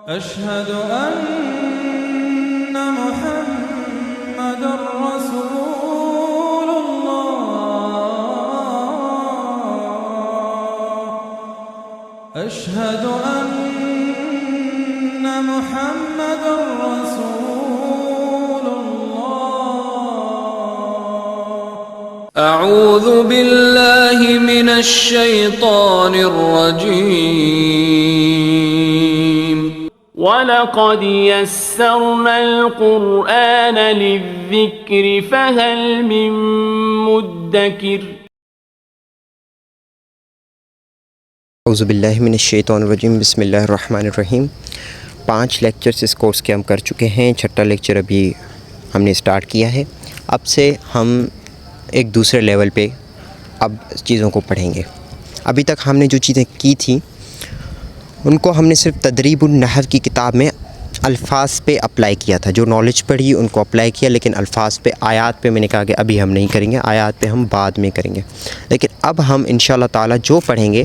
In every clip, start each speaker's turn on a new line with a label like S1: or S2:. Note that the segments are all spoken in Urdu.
S1: أشهد أن محمد رسول الله أشهد أن محمد رسول الله أعوذ بالله من الشيطان الرجيم وَلَقَدْ يَسَّرْنَا الْقُرْآنَ لِلذِّكْرِ فَهَلْ مِن مُّدَّكِرٍ
S2: اعوذ باللہ من الشیطان الرجیم بسم اللہ الرحمن الرحیم 5 لیکچرز اس کورس کے ہم کر چکے ہیں. 6واں لیکچر ابھی ہم نے سٹارٹ کیا ہے. اب سے ہم ایک دوسرے لیول پہ اب چیزوں کو پڑھیں گے. ابھی تک ہم نے جو چیزیں کی تھیں ان کو ہم نے صرف تدریب النحو کی کتاب میں الفاظ پہ اپلائی کیا تھا. جو نالج پڑھی ان کو اپلائی کیا، لیکن الفاظ پہ، آیات پہ میں نے کہا کہ ابھی ہم نہیں کریں گے، آیات پہ ہم بعد میں کریں گے. لیکن اب ہم انشاءاللہ تعالی جو پڑھیں گے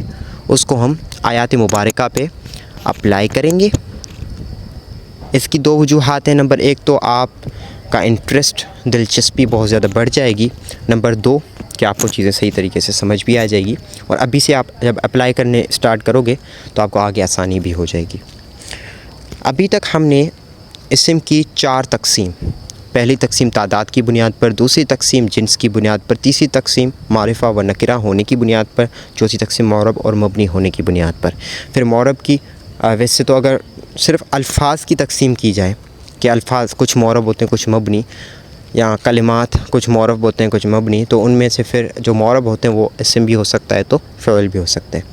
S2: اس کو ہم آیات مبارکہ پہ اپلائی کریں گے. اس کی 2 وجوہات ہیں. نمبر 1 تو آپ کا انٹرسٹ، دلچسپی بہت زیادہ بڑھ جائے گی. نمبر 2 کہ آپ کو چیزیں صحیح طریقے سے سمجھ بھی آ جائے گی، اور ابھی سے آپ جب اپلائی کرنے سٹارٹ کرو گے تو آپ کو آگے آسانی بھی ہو جائے گی. ابھی تک ہم نے اسم کی 4 تقسیم، پہلی تقسیم تعداد کی بنیاد پر، دوسری تقسیم جنس کی بنیاد پر، تیسری تقسیم معرفہ و نکرہ ہونے کی بنیاد پر، چوتھی تقسیم معرب اور مبنی ہونے کی بنیاد پر. پھر معرب کی ویسے تو اگر صرف الفاظ کی تقسیم کی جائے کہ الفاظ کچھ معرب ہوتے ہیں کچھ مبنی، یا کلمات کچھ معرب ہوتے ہیں کچھ مبنی، تو ان میں سے پھر جو معرب ہوتے ہیں وہ اسم بھی ہو سکتا ہے تو فعل بھی ہو سکتے ہیں.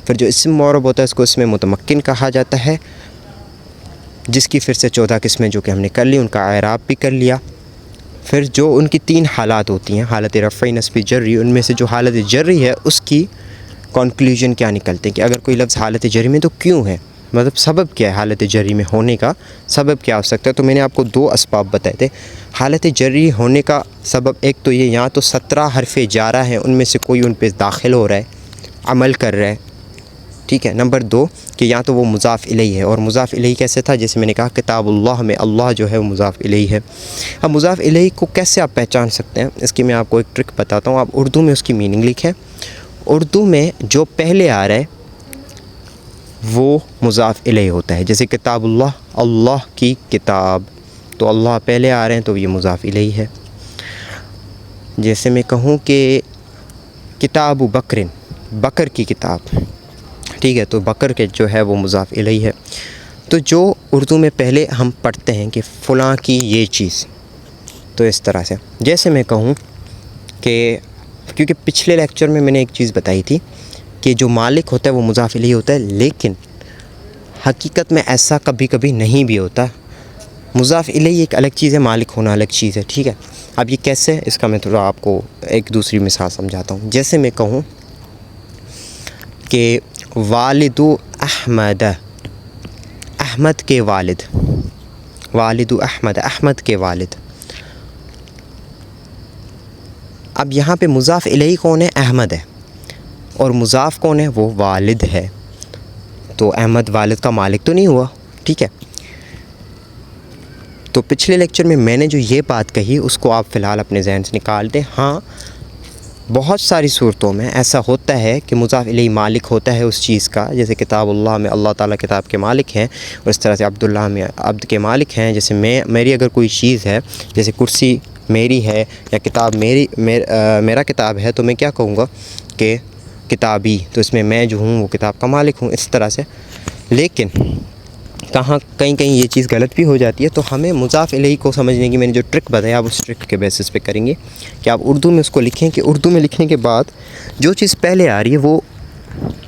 S2: پھر جو اسم معرب ہوتا ہے اس کو اسم متمکن کہا جاتا ہے، جس کی پھر سے 14 قسمیں جو کہ ہم نے کر لی، ان کا اعراب بھی کر لیا. پھر جو ان کی 3 حالات ہوتی ہیں، حالت رفعی، نصبی، جری، ان میں سے جو حالت جری ہے اس کی کنکلوژن کیا نکلتے ہیں کہ اگر کوئی لفظ حالت جری میں تو کیوں ہے، مطلب سبب کیا ہے حالت جری میں ہونے کا، سبب کیا ہو سکتا ہے. تو میں نے آپ کو 2 اسباب بتائے تھے. حالت جری ہونے کا سبب ایک تو یہ، یہاں تو 17 حرف جارہ ہیں، ان میں سے کوئی ان پہ داخل ہو رہا ہے، عمل کر رہا ہے، ٹھیک ہے. نمبر 2 کہ یہاں تو وہ مضاف الیہ ہے، اور مضاف الیہ کیسے تھا، جیسے میں نے کہا کتاب اللہ میں اللہ جو ہے وہ مضاف الیہ ہے. اب مضاف الیہ کو کیسے آپ پہچان سکتے ہیں، اس کی میں آپ کو ایک ٹرک بتاتا ہوں. آپ اردو میں اس کی میننگ لکھیں. اردو میں جو پہلے آ رہا ہے وہ مضاف الیہ ہوتا ہے. جیسے کتاب اللہ، اللہ کی کتاب، تو اللہ پہلے آ رہے ہیں تو یہ مضاف الیہ ہے. جیسے میں کہوں کہ کتاب بکر، بکر کی کتاب، ٹھیک ہے، تو بکر کے جو ہے وہ مضاف الیہ ہے. تو جو اردو میں پہلے ہم پڑھتے ہیں کہ فلاں کی یہ چیز، تو اس طرح سے. جیسے میں کہوں کہ کیونکہ پچھلے لیکچر میں نے ایک چیز بتائی تھی کہ جو مالک ہوتا ہے وہ مضاف الیہ ہوتا ہے، لیکن حقیقت میں ایسا کبھی کبھی نہیں بھی ہوتا. مضاف الیہ ایک الگ چیز ہے، مالک ہونا الگ چیز ہے، ٹھیک ہے. اب یہ کیسے، اس کا میں تھوڑا آپ کو ایک دوسری مثال سمجھاتا ہوں. جیسے میں کہوں کہ والد احمد، احمد کے والد، والد احمد، احمد کے والد. اب یہاں پہ مضاف الیہ کون ہے، احمد ہے، اور مضاف کون ہے، وہ والد ہے. تو احمد والد کا مالک تو نہیں ہوا، ٹھیک ہے. تو پچھلے لیکچر میں میں نے جو یہ بات کہی اس کو آپ فی الحال اپنے ذہن سے نکال دیں. ہاں بہت ساری صورتوں میں ایسا ہوتا ہے کہ مضاف الیہ مالک ہوتا ہے اس چیز کا، جیسے کتاب اللہ میں اللہ تعالیٰ کتاب کے مالک ہیں، اور اس طرح سے عبداللہ میں عبد کے مالک ہیں. جیسے میری اگر کوئی چیز ہے، جیسے کرسی میری ہے یا کتاب میرا کتاب ہے، تو میں کیا کہوں گا کہ کتابی، تو اس میں میں جو ہوں وہ کتاب کا مالک ہوں، اس طرح سے. لیکن کہیں یہ چیز غلط بھی ہو جاتی ہے. تو ہمیں مضاف الیہ کو سمجھنے کی میں نے جو ٹرک بتایا، آپ اس ٹرک کے بیسس پہ کریں گے کہ آپ اردو میں اس کو لکھیں کہ اردو میں لکھنے کے بعد جو چیز پہلے آ رہی ہے وہ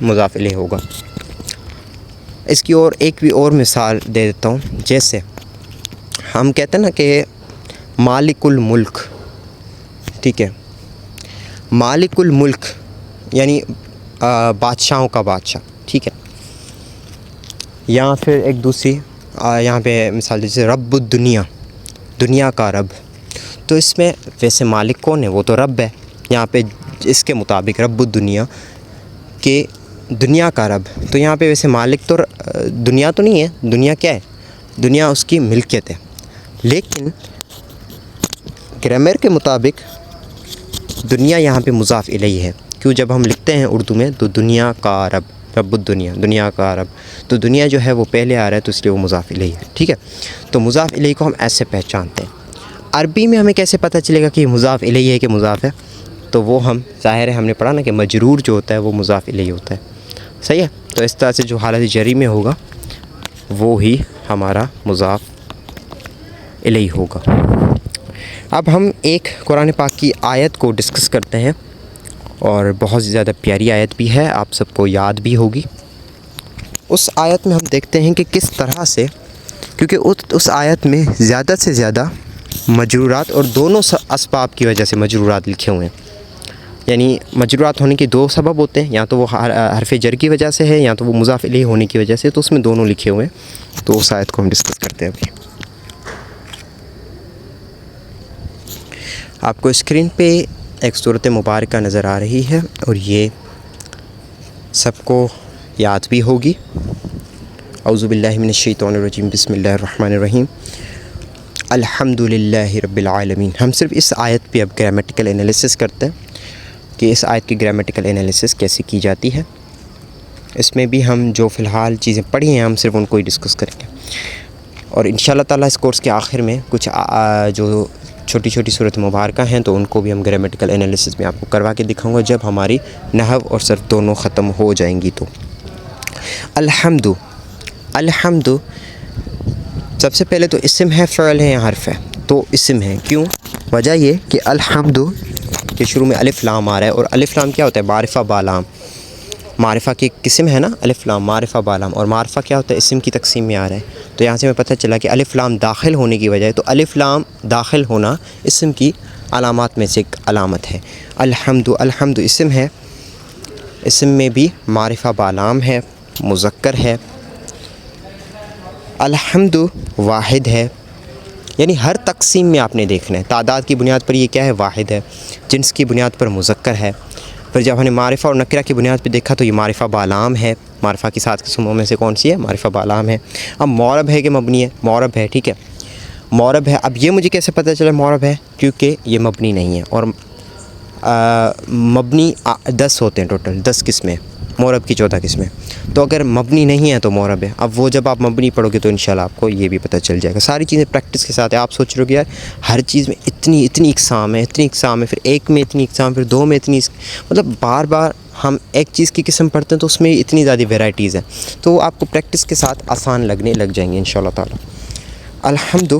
S2: مضاف الیہ ہوگا. اس کی ایک مثال دے دیتا ہوں. جیسے ہم کہتے ہیں نا کہ مالک الملک، ٹھیک ہے، مالک الملک یعنی بادشاہوں کا بادشاہ، ٹھیک ہے. یا پھر ایک دوسری یہاں پہ مثال جیسے رب الدنیا، دنیا کا رب. تو اس میں ویسے مالک کون ہے، وہ تو رب ہے. یہاں پہ اس کے مطابق رب الدنیا کہ دنیا کا رب، تو یہاں پہ ویسے مالک تو دنیا تو نہیں ہے، دنیا کیا ہے؟ دنیا اس کی ملکیت ہے، لیکن گرامر کے مطابق دنیا یہاں پہ مضاف الیہ ہے، کیوں جب ہم لکھتے ہیں اردو میں تو دنیا کا رب، رب الدنیا، دنیا کا رب، تو دنیا جو ہے وہ پہلے آ رہا ہے تو اس لیے وہ مضاف الیہ ہے، ٹھیک ہے؟ تو مضاف الیہ کو ہم ایسے پہچانتے ہیں۔ عربی میں ہمیں کیسے پتہ چلے گا کہ یہ مضاف الیہ ہے کہ مضاف ہے؟ تو وہ ہم ظاہر ہے ہم نے پڑھا نا کہ مجرور جو ہوتا ہے وہ مضاف الیہ ہوتا ہے، صحیح ہے؟ تو اس طرح سے جو حالت جری میں ہوگا وہ ہی ہمارا مضاف الیہ ہوگا۔ اب ہم ایک قرآن پاک کی آیت کو ڈسکس کرتے ہیں، اور بہت زیادہ پیاری آیت بھی ہے، آپ سب کو یاد بھی ہوگی۔ اس آیت میں ہم دیکھتے ہیں کہ کس طرح سے، کیونکہ اس آیت میں زیادہ سے زیادہ مجرورات اور دونوں اسباب کی وجہ سے مجرورات لکھے ہوئے ہیں، یعنی مجرورات ہونے کے دو سبب ہوتے ہیں، یا تو وہ حرف جر کی وجہ سے ہے یا تو وہ مضاف الیہ ہونے کی وجہ سے، تو اس میں دونوں لکھے ہوئے ہیں۔ تو اس آیت کو ہم ڈسکس کرتے ہیں ابھی۔ آپ کو اسکرین پہ ایک صورت مبارکہ نظر آ رہی ہے، اور یہ سب کو یاد بھی ہوگی۔ اعوذ باللہ من الشیطان الرجیم، بسم اللہ الرحمن الرحیم، الحمد للہ رب العالمین۔ ہم صرف اس آیت پہ اب گرامیٹیکل انالیسس کرتے ہیں کہ اس آیت کی گرامیٹیکل انالیسس کیسے کی جاتی ہے۔ اس میں بھی ہم جو فی الحال چیزیں پڑھی ہیں ہم صرف ان کو ہی ڈسکس کریں گے، اور انشاءاللہ تعالیٰ اس کورس کے آخر میں کچھ جو چھوٹی چھوٹی صورت مبارکہ ہیں تو ان کو بھی ہم گرامیٹیکل انالیسس میں آپ کو کروا کے دکھاؤں گا جب ہماری نحو اور صرف دونوں ختم ہو جائیں گی۔ تو الحمد سب سے پہلے تو اسم ہے، فعل ہے یا حرف ہے؟ تو اسم ہے، کیوں؟ وجہ یہ کہ الحمد کے شروع میں الف لام آ رہا ہے، اور الف لام کیا ہوتا ہے؟ معرفہ بالام، معرفہ کی قسم ہے نا الف لام، معرفہ بالام، اور معرفہ کیا ہوتا ہے؟ اسم کی تقسیم میں آ رہا ہے۔ تو یہاں سے ہمیں پتہ چلا کہ الف لام داخل ہونے کی وجہ ہے، تو الف لام داخل ہونا اسم کی علامات میں سے ایک علامت ہے۔ الحمد اسم ہے، اسم میں بھی معرفہ بالام ہے، مذکر ہے۔ الحمد واحد ہے، یعنی ہر تقسیم میں آپ نے دیکھنا ہے، تعداد کی بنیاد پر یہ کیا ہے؟ واحد ہے، جنس کی بنیاد پر مذکر ہے۔ پھر جب ہم نے معرفہ اور نکرہ کی بنیاد پہ دیکھا تو یہ معرفہ بالام ہے، معرفہ کی 7 قسموں میں سے کون سی ہے؟ معرفہ بالام ہے۔ اب معرب ہے کہ مبنی ہے؟ معرب ہے، ٹھیک ہے، معرب ہے۔ اب یہ مجھے کیسے پتہ چلا معرب ہے؟ کیونکہ یہ مبنی نہیں ہے، اور مبنی 10 ہوتے ہیں ٹوٹل، 10 قسمیں، معرب کی 14 قسمیں، تو اگر مبنی نہیں ہے تو معرب ہے۔ اب وہ جب آپ مبنی پڑھو گے تو انشاءاللہ آپ کو یہ بھی پتہ چل جائے گا۔ ساری چیزیں پریکٹس کے ساتھ ہے۔ آپ سوچ رہے ہو کہ یار ہر چیز میں اتنی اقسام ہے، پھر ایک میں اتنی اقسام، پھر دو میں اتنی، مطلب بار بار ہم ایک چیز کی قسم پڑھتے ہیں تو اس میں اتنی زیادہ ویرائٹیز ہیں، تو وہ آپ کو پریکٹس کے ساتھ آسان لگ جائیں گے انشاءاللہ تعالی۔ الحمد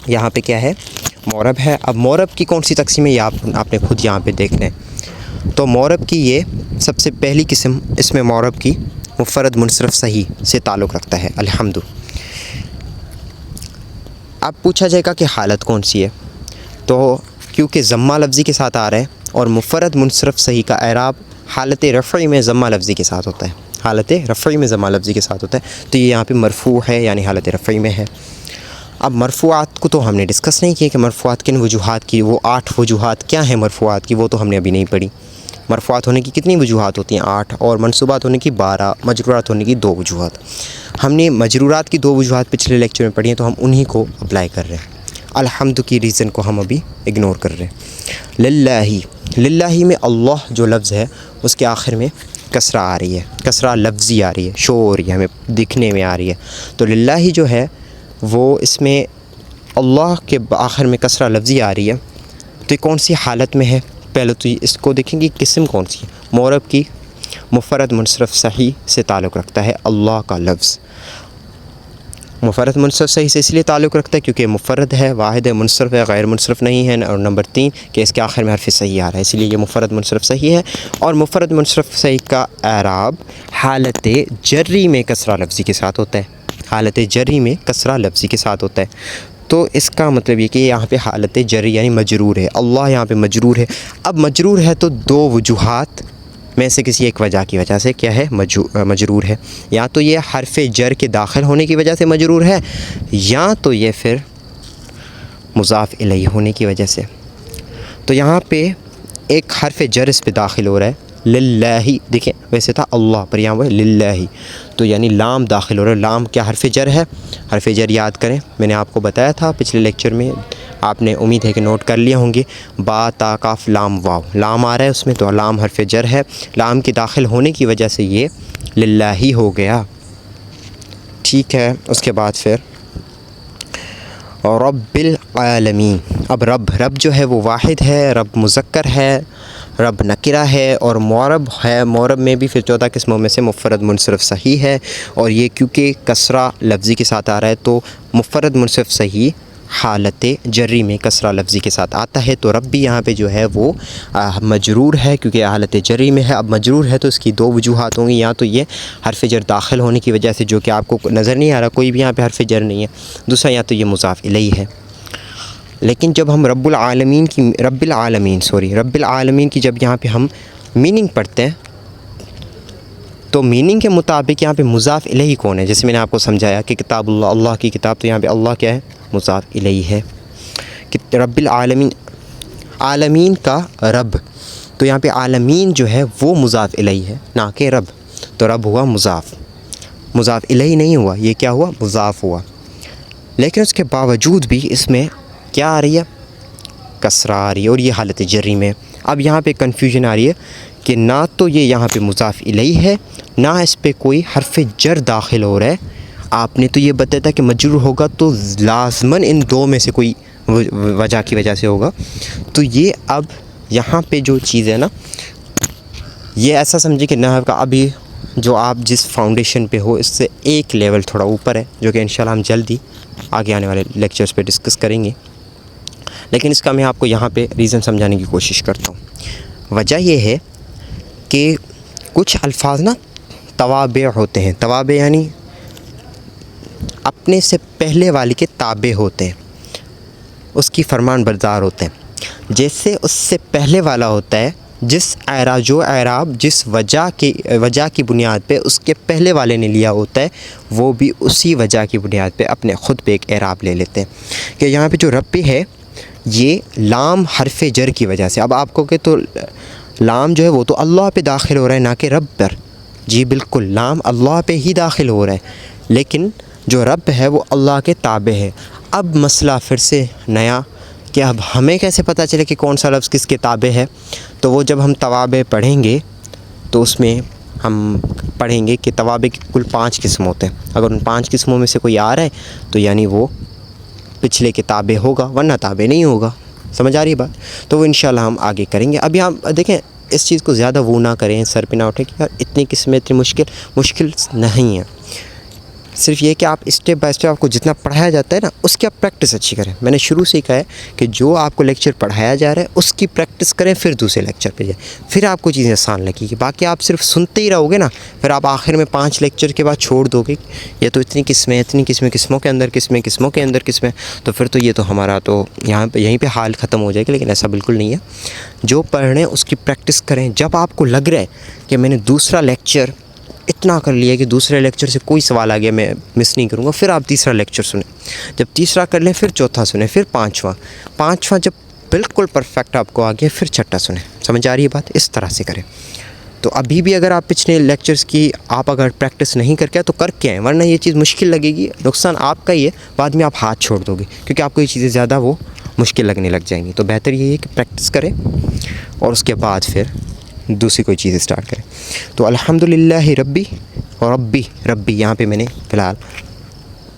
S2: یہاں پہ کیا ہے؟ معرب ہے۔ اب معرب کی کون سی تقسیم ہے یہ آپ نے خود یہاں پہ دیکھنا ہے۔ تو معرب کی یہ سب سے پہلی قسم اس میں معرب کی مفرد منصرف صحیح سے تعلق رکھتا ہے الحمد۔ اب پوچھا جائے گا کہ حالت کون سی ہے، تو کیونکہ ضمہ لفظی کے ساتھ آ رہا ہے، اور مفرد منصرف صحیح کا اعراب حالت رفعی میں ضمہ لفظی کے ساتھ ہوتا ہے، حالت رفعی میں ضمہ لفظی کے ساتھ ہوتا ہے، تو یہ یہاں پہ مرفوع ہے، یعنی حالت رفعی میں ہے۔ اب مرفوعات کو تو ہم نے ڈسکس نہیں کیا کہ مرفوعات کن وجوہات کی، وہ 8 وجوہات کیا ہیں مرفوعات کی، وہ تو ہم نے ابھی نہیں پڑھی۔ مرفوعات ہونے کی کتنی وجوہات ہوتی ہیں؟ 8، اور منصوبات ہونے کی 12، مجرورات ہونے کی 2 وجوہات۔ ہم نے مجرورات کی 2 وجوہات پچھلے لیکچر میں پڑھی ہیں، تو ہم انہی کو اپلائی کر رہے ہیں۔ الحمد کی ریزن کو ہم ابھی اگنور کر رہے ہیں۔ للہ میں اللہ جو لفظ ہے اس کے آخر میں کسرہ آ رہی ہے، کسرہ لفظی آ رہی ہے، شو ہو رہی ہے، ہمیں دکھنے میں آ رہی ہے۔ تو للہ جو ہے وہ اس میں اللہ کے آخر میں کسرہ لفظی آ رہی ہے، تو یہ کون سی حالت میں ہے؟ پہلے تو اس کو دیکھیں گے قسم کون سی ہے۔ معرب کی مفرد منصرف صحیح سے تعلق رکھتا ہے اللہ کا لفظ۔ مفرد منصرف صحیح سے اس لیے تعلق رکھتا ہے کیونکہ مفرد ہے، واحد ہے، منصرف ہے، غیر منصرف نہیں ہے، اور نمبر 3 کہ اس کے آخر میں حرف صحیح آ رہا ہے، اس لیے یہ مفرد منصرف صحیح ہے۔ اور مفرد منصرف صحیح کا اعراب حالت جری میں کسرہ لفظی کے ساتھ ہوتا ہے، حالت جری میں کسرہ لفظی کے ساتھ ہوتا ہے۔ تو اس کا مطلب یہ کہ یہاں پہ حالت جری یعنی مجرور ہے، اللہ یہاں پہ مجرور ہے۔ اب مجرور ہے تو 2 وجوہات میں سے کسی ایک وجہ کی وجہ سے کیا ہے؟ مجرور ہے، یا تو یہ حرف جر کے داخل ہونے کی وجہ سے مجرور ہے، یا تو یہ پھر مضاف الیہ ہونے کی وجہ سے۔ تو یہاں پہ ایک حرف جر اس پہ داخل ہو رہا ہے، للہ، دیکھیں ویسے تھا اللہ پر یہاں وہ للہ، تو یعنی لام داخل ہو رہا ہے۔ لام کیا حرف جر ہے؟ حرف جر یاد کریں، میں نے آپ کو بتایا تھا پچھلے لیکچر میں، آپ نے امید ہے کہ نوٹ کر لیے ہوں گے۔ با تا کاف لام واو، لام آ رہا ہے اس میں، تو لام حرف جر ہے، لام کے داخل ہونے کی وجہ سے یہ للہ ہو گیا، ٹھیک ہے۔ اس کے بعد پھر رب العالمین، اب رب جو ہے وہ واحد ہے، رب مذکر ہے، رب نکرہ ہے، اور معرب ہے۔ معرب میں بھی پھر 14 قسموں میں سے مفرد منصرف صحیح ہے، اور یہ کیونکہ کسرہ لفظی کے ساتھ آ رہا ہے تو مفرد منصرف صحیح حالت جری میں کسرہ لفظی کے ساتھ آتا ہے، تو رب بھی یہاں پہ جو ہے وہ مجرور ہے کیونکہ حالت جری میں ہے۔ اب مجرور ہے تو اس کی دو وجوہات ہوں گی، یا تو یہ حرف جر داخل ہونے کی وجہ سے جو کہ آپ کو نظر نہیں آ رہا، کوئی بھی یہاں پہ حرف جر نہیں ہے، دوسرا یا تو یہ مضاف الیہ ہے۔ لیکن جب ہم رب العالمین کی جب یہاں پہ ہم میننگ پڑھتے ہیں تو میننگ کے مطابق یہاں پہ مضاف الیہ کون ہے؟ جیسے میں نے آپ کو سمجھایا کہ کتاب اللہ، اللہ کی کتاب، تو یہاں پہ اللہ کیا ہے؟ مضاف الیہ ہے۔ کہ رب العالمین، عالمین کا رب، تو یہاں پہ عالمین جو ہے وہ مضاف الیہ ہے نہ کہ رب، تو رب ہوا مضاف الیہ نہیں ہوا، یہ کیا ہوا؟ مضاف ہوا۔ لیکن اس کے باوجود بھی اس میں کیا آ رہی ہے؟ کسرہ آ رہی ہے، اور یہ حالت جری میں۔ اب یہاں پہ کنفیوژن آ رہی ہے کہ نہ تو یہ یہاں پہ مضاف الیہ ہے، نہ اس پہ کوئی حرف جر داخل ہو رہا ہے۔ آپ نے تو یہ بتایا تھا کہ مجرور ہوگا تو لازماً ان دو میں سے کوئی وجہ کی وجہ سے ہوگا، تو یہ اب یہاں پہ جو چیز ہے نا، یہ ایسا سمجھے کہ نحو کا ابھی جو آپ جس فاؤنڈیشن پہ ہو اس سے ایک لیول تھوڑا اوپر ہے، جو کہ انشاءاللہ ہم جلدی آگے آنے والے لیکچرز پہ ڈسکس کریں گے، لیکن اس کا میں آپ کو یہاں پہ ریزن سمجھانے کی کوشش کرتا ہوں۔ وجہ یہ ہے کہ کچھ الفاظ نا توابع ہوتے ہیں، توابع یعنی اپنے سے پہلے والے کے تابع ہوتے ہیں، اس کی فرمان بردار ہوتے ہیں۔ جیسے اس سے پہلے والا ہوتا ہے جس اعراب جس وجہ کی بنیاد پہ اس کے پہلے والے نے لیا ہوتا ہے، وہ بھی اسی وجہ کی بنیاد پہ اپنے خود پہ ایک اعراب لے لیتے ہیں۔ کہ یہاں پہ جو رب پہ ہے یہ لام حرف جر کی وجہ سے، اب آپ کو کہ تو لام جو ہے وہ تو اللہ پہ داخل ہو رہا ہے نہ کہ رب پر، جی بالکل لام اللہ پہ ہی داخل ہو رہا ہے، لیکن جو رب ہے وہ اللہ کے تابع ہے۔ اب مسئلہ پھر سے نیا کہ اب ہمیں کیسے پتہ چلے کہ کون سا لفظ کس کے تابع ہے؟ تو وہ جب ہم توابع پڑھیں گے تو اس میں ہم پڑھیں گے کہ توابع کی کل 5 قسم ہوتے ہیں، اگر ان 5 قسموں میں سے کوئی آ رہا ہے تو یعنی وہ پچھلے کے تابع ہوگا، ورنہ تابع نہیں ہوگا۔ سمجھ آ رہی ہے بات؟ تو وہ انشاءاللہ ہم آگے کریں گے۔ اب یہاں دیکھیں اس چیز کو زیادہ وہ نہ کریں، سر پہ نہ اٹھیں کہ یار اتنی قسمیں اتنی مشکل نہیں ہیں، صرف یہ کہ آپ اسٹیپ بائی اسٹیپ آپ کو جتنا پڑھایا جاتا ہے نا اس کی آپ پریکٹس اچھی کریں۔ میں نے شروع سے ہی کہا ہے کہ جو آپ کو لیکچر پڑھایا جا رہا ہے اس کی پریکٹس کریں، پھر دوسرے لیکچر پہ جائیں، پھر آپ کو چیزیں آسان لگیں گی۔ باقی آپ صرف سنتے ہی رہو گے نا، پھر آپ آخر میں 5 لیکچر کے بعد چھوڑ دو گے، یہ تو اتنی قسمیں قسموں کے اندر قسمیں، تو پھر تو یہ تو ہمارا تو یہیں پہ حال ختم ہو جائے گا، لیکن ایسا بالکل نہیں ہے۔ جو پڑھ رہے ہیں اس کی پریکٹس کریں۔ جب آپ کو لگ رہا ہے کہ میں نے دوسرا لیکچر اتنا کر لیا کہ دوسرے لیکچر سے کوئی سوال آ گیا میں مس نہیں کروں گا، پھر آپ تیسرا لیکچر سنیں، جب تیسرا کر لیں پھر چوتھا سنیں، پھر پانچواں جب بالکل پرفیکٹ آپ کو آ گیا پھر چھٹا سنیں۔ سمجھ آ رہی ہے بات؟ اس طرح سے کریں۔ تو ابھی بھی اگر آپ پچھلے لیکچرز کی آپ اگر پریکٹس نہیں کر کے تو کر کے آئیں، ورنہ یہ چیز مشکل لگے گی، نقصان آپ کا ہی ہے، بعد میں آپ ہاتھ چھوڑ دو گے کیونکہ آپ کو یہ چیزیں زیادہ وہ مشکل لگنے لگ جائیں گی۔ تو بہتر یہ ہے کہ پریکٹس کریں اور اس کے بعد پھر دوسری کوئی چیز اسٹارٹ کریں۔ تو الحمدللہ ربی اور ربی یہاں پہ میں نے فی الحال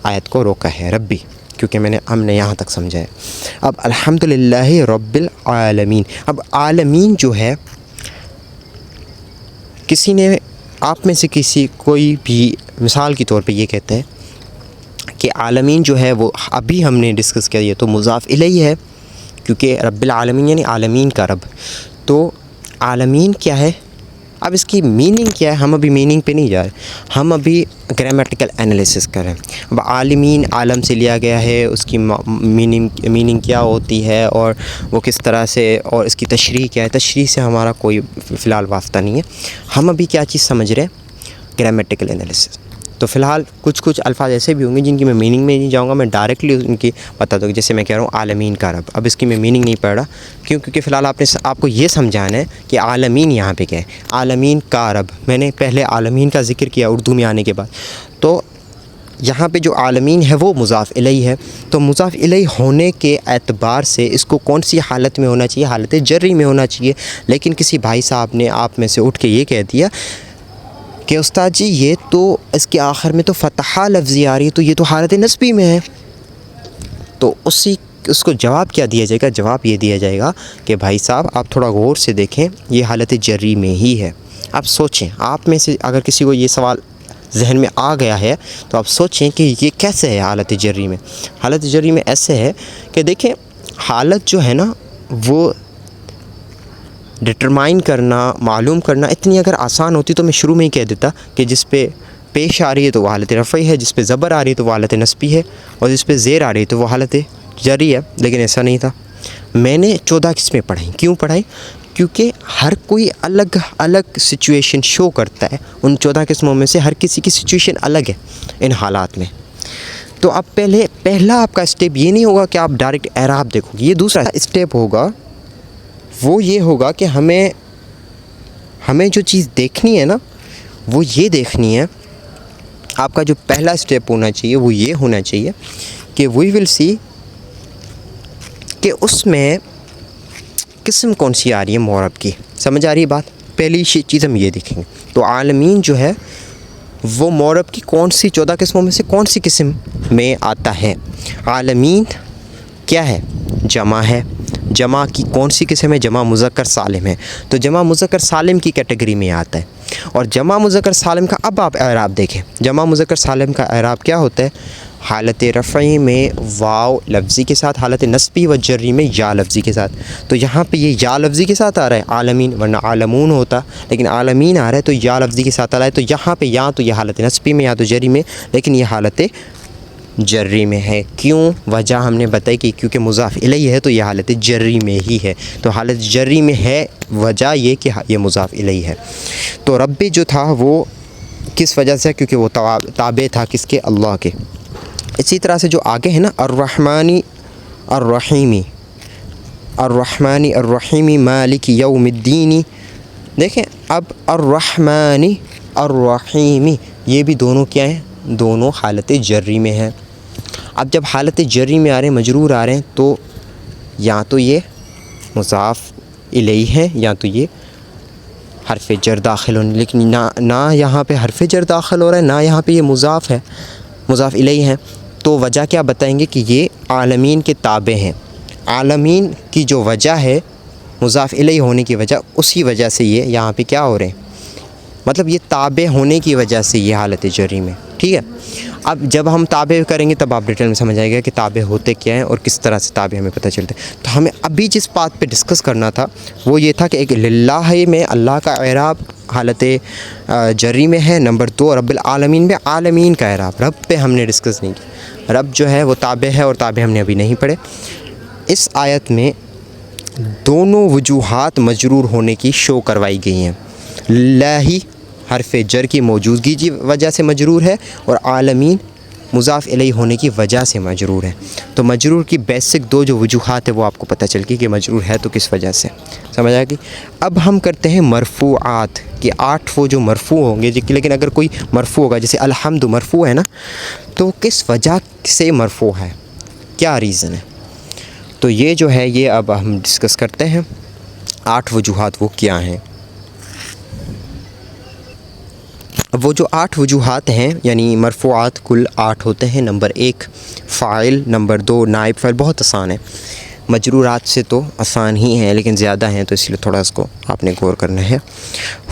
S2: آیت کو روکا ہے، ربی، کیونکہ ہم نے یہاں تک سمجھا ہے۔ اب الحمدللہ رب العالمین، اب عالمین جو ہے کسی نے آپ میں سے کوئی بھی مثال کے طور پہ یہ کہتا ہے کہ عالمین جو ہے وہ ابھی ہم نے ڈسکس کیا یہ تو مضاف الیہ ہے، کیونکہ رب العالمین یعنی عالمین کا رب۔ تو عالمین کیا ہے؟ اب اس کی میننگ کیا ہے؟ ہم ابھی میننگ پہ نہیں جا رہے، ہم ابھی گرامیٹیکل انالیسس کر رہے ہیں۔ اب عالمین عالم سے لیا گیا ہے، اس کی میننگ کیا ہوتی ہے اور وہ کس طرح سے، اور اس کی تشریح کیا ہے؟ تشریح سے ہمارا کوئی فی الحال واسطہ نہیں ہے، ہم ابھی کیا چیز سمجھ رہے ہیں؟ Grammatical analysis. تو فی الحال کچھ الفاظ ایسے بھی ہوں گے جن کی میں میننگ میں نہیں جاؤں گا، میں ڈائریکٹلی ان کی بتا دوں گا. جیسے میں کہہ رہا ہوں عالمین کا رب، اب اس کی میں میننگ نہیں پڑھ رہا کیونکہ فی الحال آپ کو یہ سمجھانا ہے کہ عالمین یہاں پہ کیا ہے. عالمین کا رب، میں نے پہلے عالمین کا ذکر کیا اردو میں آنے کے بعد. تو یہاں پہ جو عالمین ہے وہ مضاف الیہ ہے. تو مضاف الیہ ہونے کے اعتبار سے اس کو کون سی حالت میں ہونا چاہیے؟ حالت جری میں ہونا چاہیے. لیکن کسی بھائی صاحب نے آپ میں سے اٹھ کے یہ کہہ دیا کہ استاد جی یہ تو اس کے آخر میں تو فتحہ لفظی آ رہی ہے، تو یہ تو حالت نصبی میں ہے. تو اس کو جواب کیا دیا جائے گا؟ جواب یہ دیا جائے گا کہ بھائی صاحب آپ تھوڑا غور سے دیکھیں، یہ حالت جری میں ہی ہے. آپ سوچیں، آپ میں سے اگر کسی کو یہ سوال ذہن میں آ گیا ہے تو آپ سوچیں کہ یہ کیسے ہے حالت جری میں. حالت جری میں ایسے ہے کہ دیکھیں، حالت جو ہے نا وہ ڈٹرمائن کرنا، معلوم کرنا اتنی اگر آسان ہوتی تو میں شروع میں ہی کہہ دیتا کہ جس پہ پیش آ رہی ہے تو وہ حالت رفعی ہے، جس پہ زبر آ رہی ہے تو وہ حالت نصبی ہے، اور جس پہ زیر آ رہی ہے تو وہ حالت جری ہے. لیکن ایسا نہیں تھا. میں نے 14 قسمیں پڑھائیں. کیوں پڑھائیں؟ کیونکہ ہر کوئی الگ الگ سچویشن شو کرتا ہے. ان 14 قسموں میں سے ہر کسی کی سچویشن الگ ہے ان حالات میں. تو اب پہلا آپ کا اسٹیپ یہ نہیں ہوگا کہ آپ ڈائریکٹ اعراب دیکھو گے. یہ دوسرا اسٹیپ ہوگا، وہ یہ ہوگا کہ ہمیں جو چیز دیکھنی ہے نا وہ یہ دیکھنی ہے. آپ کا جو پہلا اسٹیپ ہونا چاہیے وہ یہ ہونا چاہیے کہ وی ول سی کہ اس میں قسم کون سی آ رہی ہے معرب کی. سمجھ آ رہی ہے بات؟ پہلی چیز ہم یہ دیکھیں گے. تو عالمین جو ہے وہ معرب کی کون سی 14 قسموں میں سے کون سی قسم میں آتا ہے؟ عالمین کیا ہے؟ جمع ہے. جمع کی کون سی قسم ہے؟ جمع مذکر سالم ہے. تو جمع مذکر سالم کی کیٹیگری میں آتا ہے. اور جمع مذکر سالم کا اب آپ اعراب دیکھیں. جمع مذکر سالم کا اعراب کیا ہوتا ہے؟ حالت رفعی میں واو لفظی کے ساتھ، حالت نصبی و جری میں یا لفظی کے ساتھ. تو یہاں پہ یہ یا لفظی کے ساتھ آ رہا ہے عالمین، ورنہ عالمون ہوتا، لیکن عالمین آ رہا ہے تو یا لفظی کے ساتھ آ رہا ہے. تو یہاں پہ یا تو یہ حالت نصبی میں یا تو جری میں، لیکن یہ حالت جری میں ہے. کیوں؟ وجہ ہم نے بتائی کہ کیونکہ مضاف الیہ ہے تو یہ حالت جری میں ہی ہے. تو حالت جری میں ہے، وجہ یہ کہ یہ مضاف الیہ ہے. تو رب جو تھا وہ کس وجہ سے؟ کیونکہ وہ تابع تھا کس کے؟ اللہ کے. اسی طرح سے جو آگے ہے نا الرحمانی الرحیمی، الرحمانی الرحیمی مالک یوم الدین. دیکھیں اب الرحمانی الرحیمی یہ بھی دونوں کیا ہیں؟ دونوں حالت جری میں ہیں. اب جب حالت جری میں آ رہے ہیں، مجرور آ رہے ہیں، تو یا تو یہ مضاف الیہ ہے یا تو یہ حرف جر داخل ہونے. لیکن نہ یہاں پہ حرف جر داخل ہو رہا ہے، نہ یہاں پہ یہ مضاف ہے، مضاف الیہ ہے. تو وجہ کیا بتائیں گے کہ یہ عالمین کے تابع ہیں. عالمین کی جو وجہ ہے مضاف الیہ ہونے کی وجہ، اسی وجہ سے یہ یہاں پہ کیا ہو رہے ہیں، مطلب یہ تابع ہونے کی وجہ سے یہ حالت جری میں. ٹھیک ہے. اب جب ہم تابع کریں گے تب آپ ڈیٹیل میں سمجھ آئے گا کہ تابع ہوتے کیا ہیں اور کس طرح سے تابع ہمیں پتہ چلتے ہیں. تو ہمیں ابھی جس بات پہ ڈسکس کرنا تھا وہ یہ تھا کہ ایک للہ میں اللہ کا اعراب حالت جری میں ہے. نمبر 2 رب العالمین میں عالمین کا اعراب. رب پہ ہم نے ڈسکس نہیں کی. رب جو ہے وہ تابع ہے اور تابع ہم نے ابھی نہیں پڑھے. اس آیت میں دونوں وجوہات مجرور ہونے کی شو کروائی گئی ہیں. لاہی حرف جر کی موجودگی کی وجہ سے مجرور ہے اور عالمین مضاف الیہ ہونے کی وجہ سے مجرور ہے. تو مجرور کی بیسک 2 جو وجوہات ہیں وہ آپ کو پتہ چل گئی کہ مجرور ہے تو کس وجہ سے. سمجھ آ گئی؟ اب ہم کرتے ہیں مرفوعات کہ 8 وہ جو مرفوع ہوں گے. لیکن اگر کوئی مرفوع ہوگا جیسے الحمد مرفوع ہے نا، تو کس وجہ سے مرفوع ہے، کیا ریزن ہے؟ تو یہ جو ہے یہ اب ہم ڈسکس کرتے ہیں. 8 وجوہات وہ کیا ہیں؟ اب وہ جو 8 وجوہات ہیں یعنی مرفوعات کل 8 ہوتے ہیں. نمبر 1 فاعل، نمبر 2 نائب فاعل. بہت آسان ہے، مجرورات سے تو آسان ہی ہیں لیکن زیادہ ہیں تو اس لیے تھوڑا اس کو آپ نے غور کرنا ہے.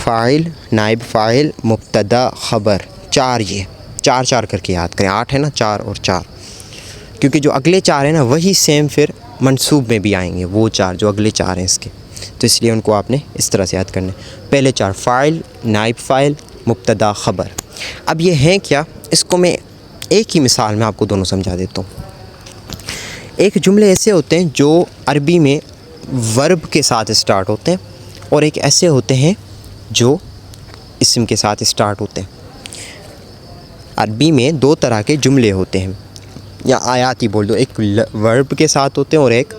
S2: فاعل، نائب فاعل، مبتدا، خبر. 4 یہ 4 کر کے یاد کریں. 8 ہے نا، 4 اور 4، کیونکہ جو اگلے 4 ہیں نا وہی سیم پھر منصوب میں بھی آئیں گے. وہ 4 جو اگلے 4 ہیں اس کے، تو اس لیے ان کو آپ نے اس طرح سے یاد کرنا ہے. پہلے 4 فاعل، نائب فاعل، مبتدا، خبر. اب یہ ہیں کیا؟ اس کو میں ایک ہی مثال میں آپ کو دونوں سمجھا دیتا ہوں. ایک جملے ایسے ہوتے ہیں جو عربی میں ورب کے ساتھ اسٹارٹ ہوتے ہیں، اور ایک ایسے ہوتے ہیں جو اسم کے ساتھ اسٹارٹ ہوتے ہیں. عربی میں دو طرح کے جملے ہوتے ہیں یا آیات ہی بول دو، ایک ورب کے ساتھ ہوتے ہیں اور ایک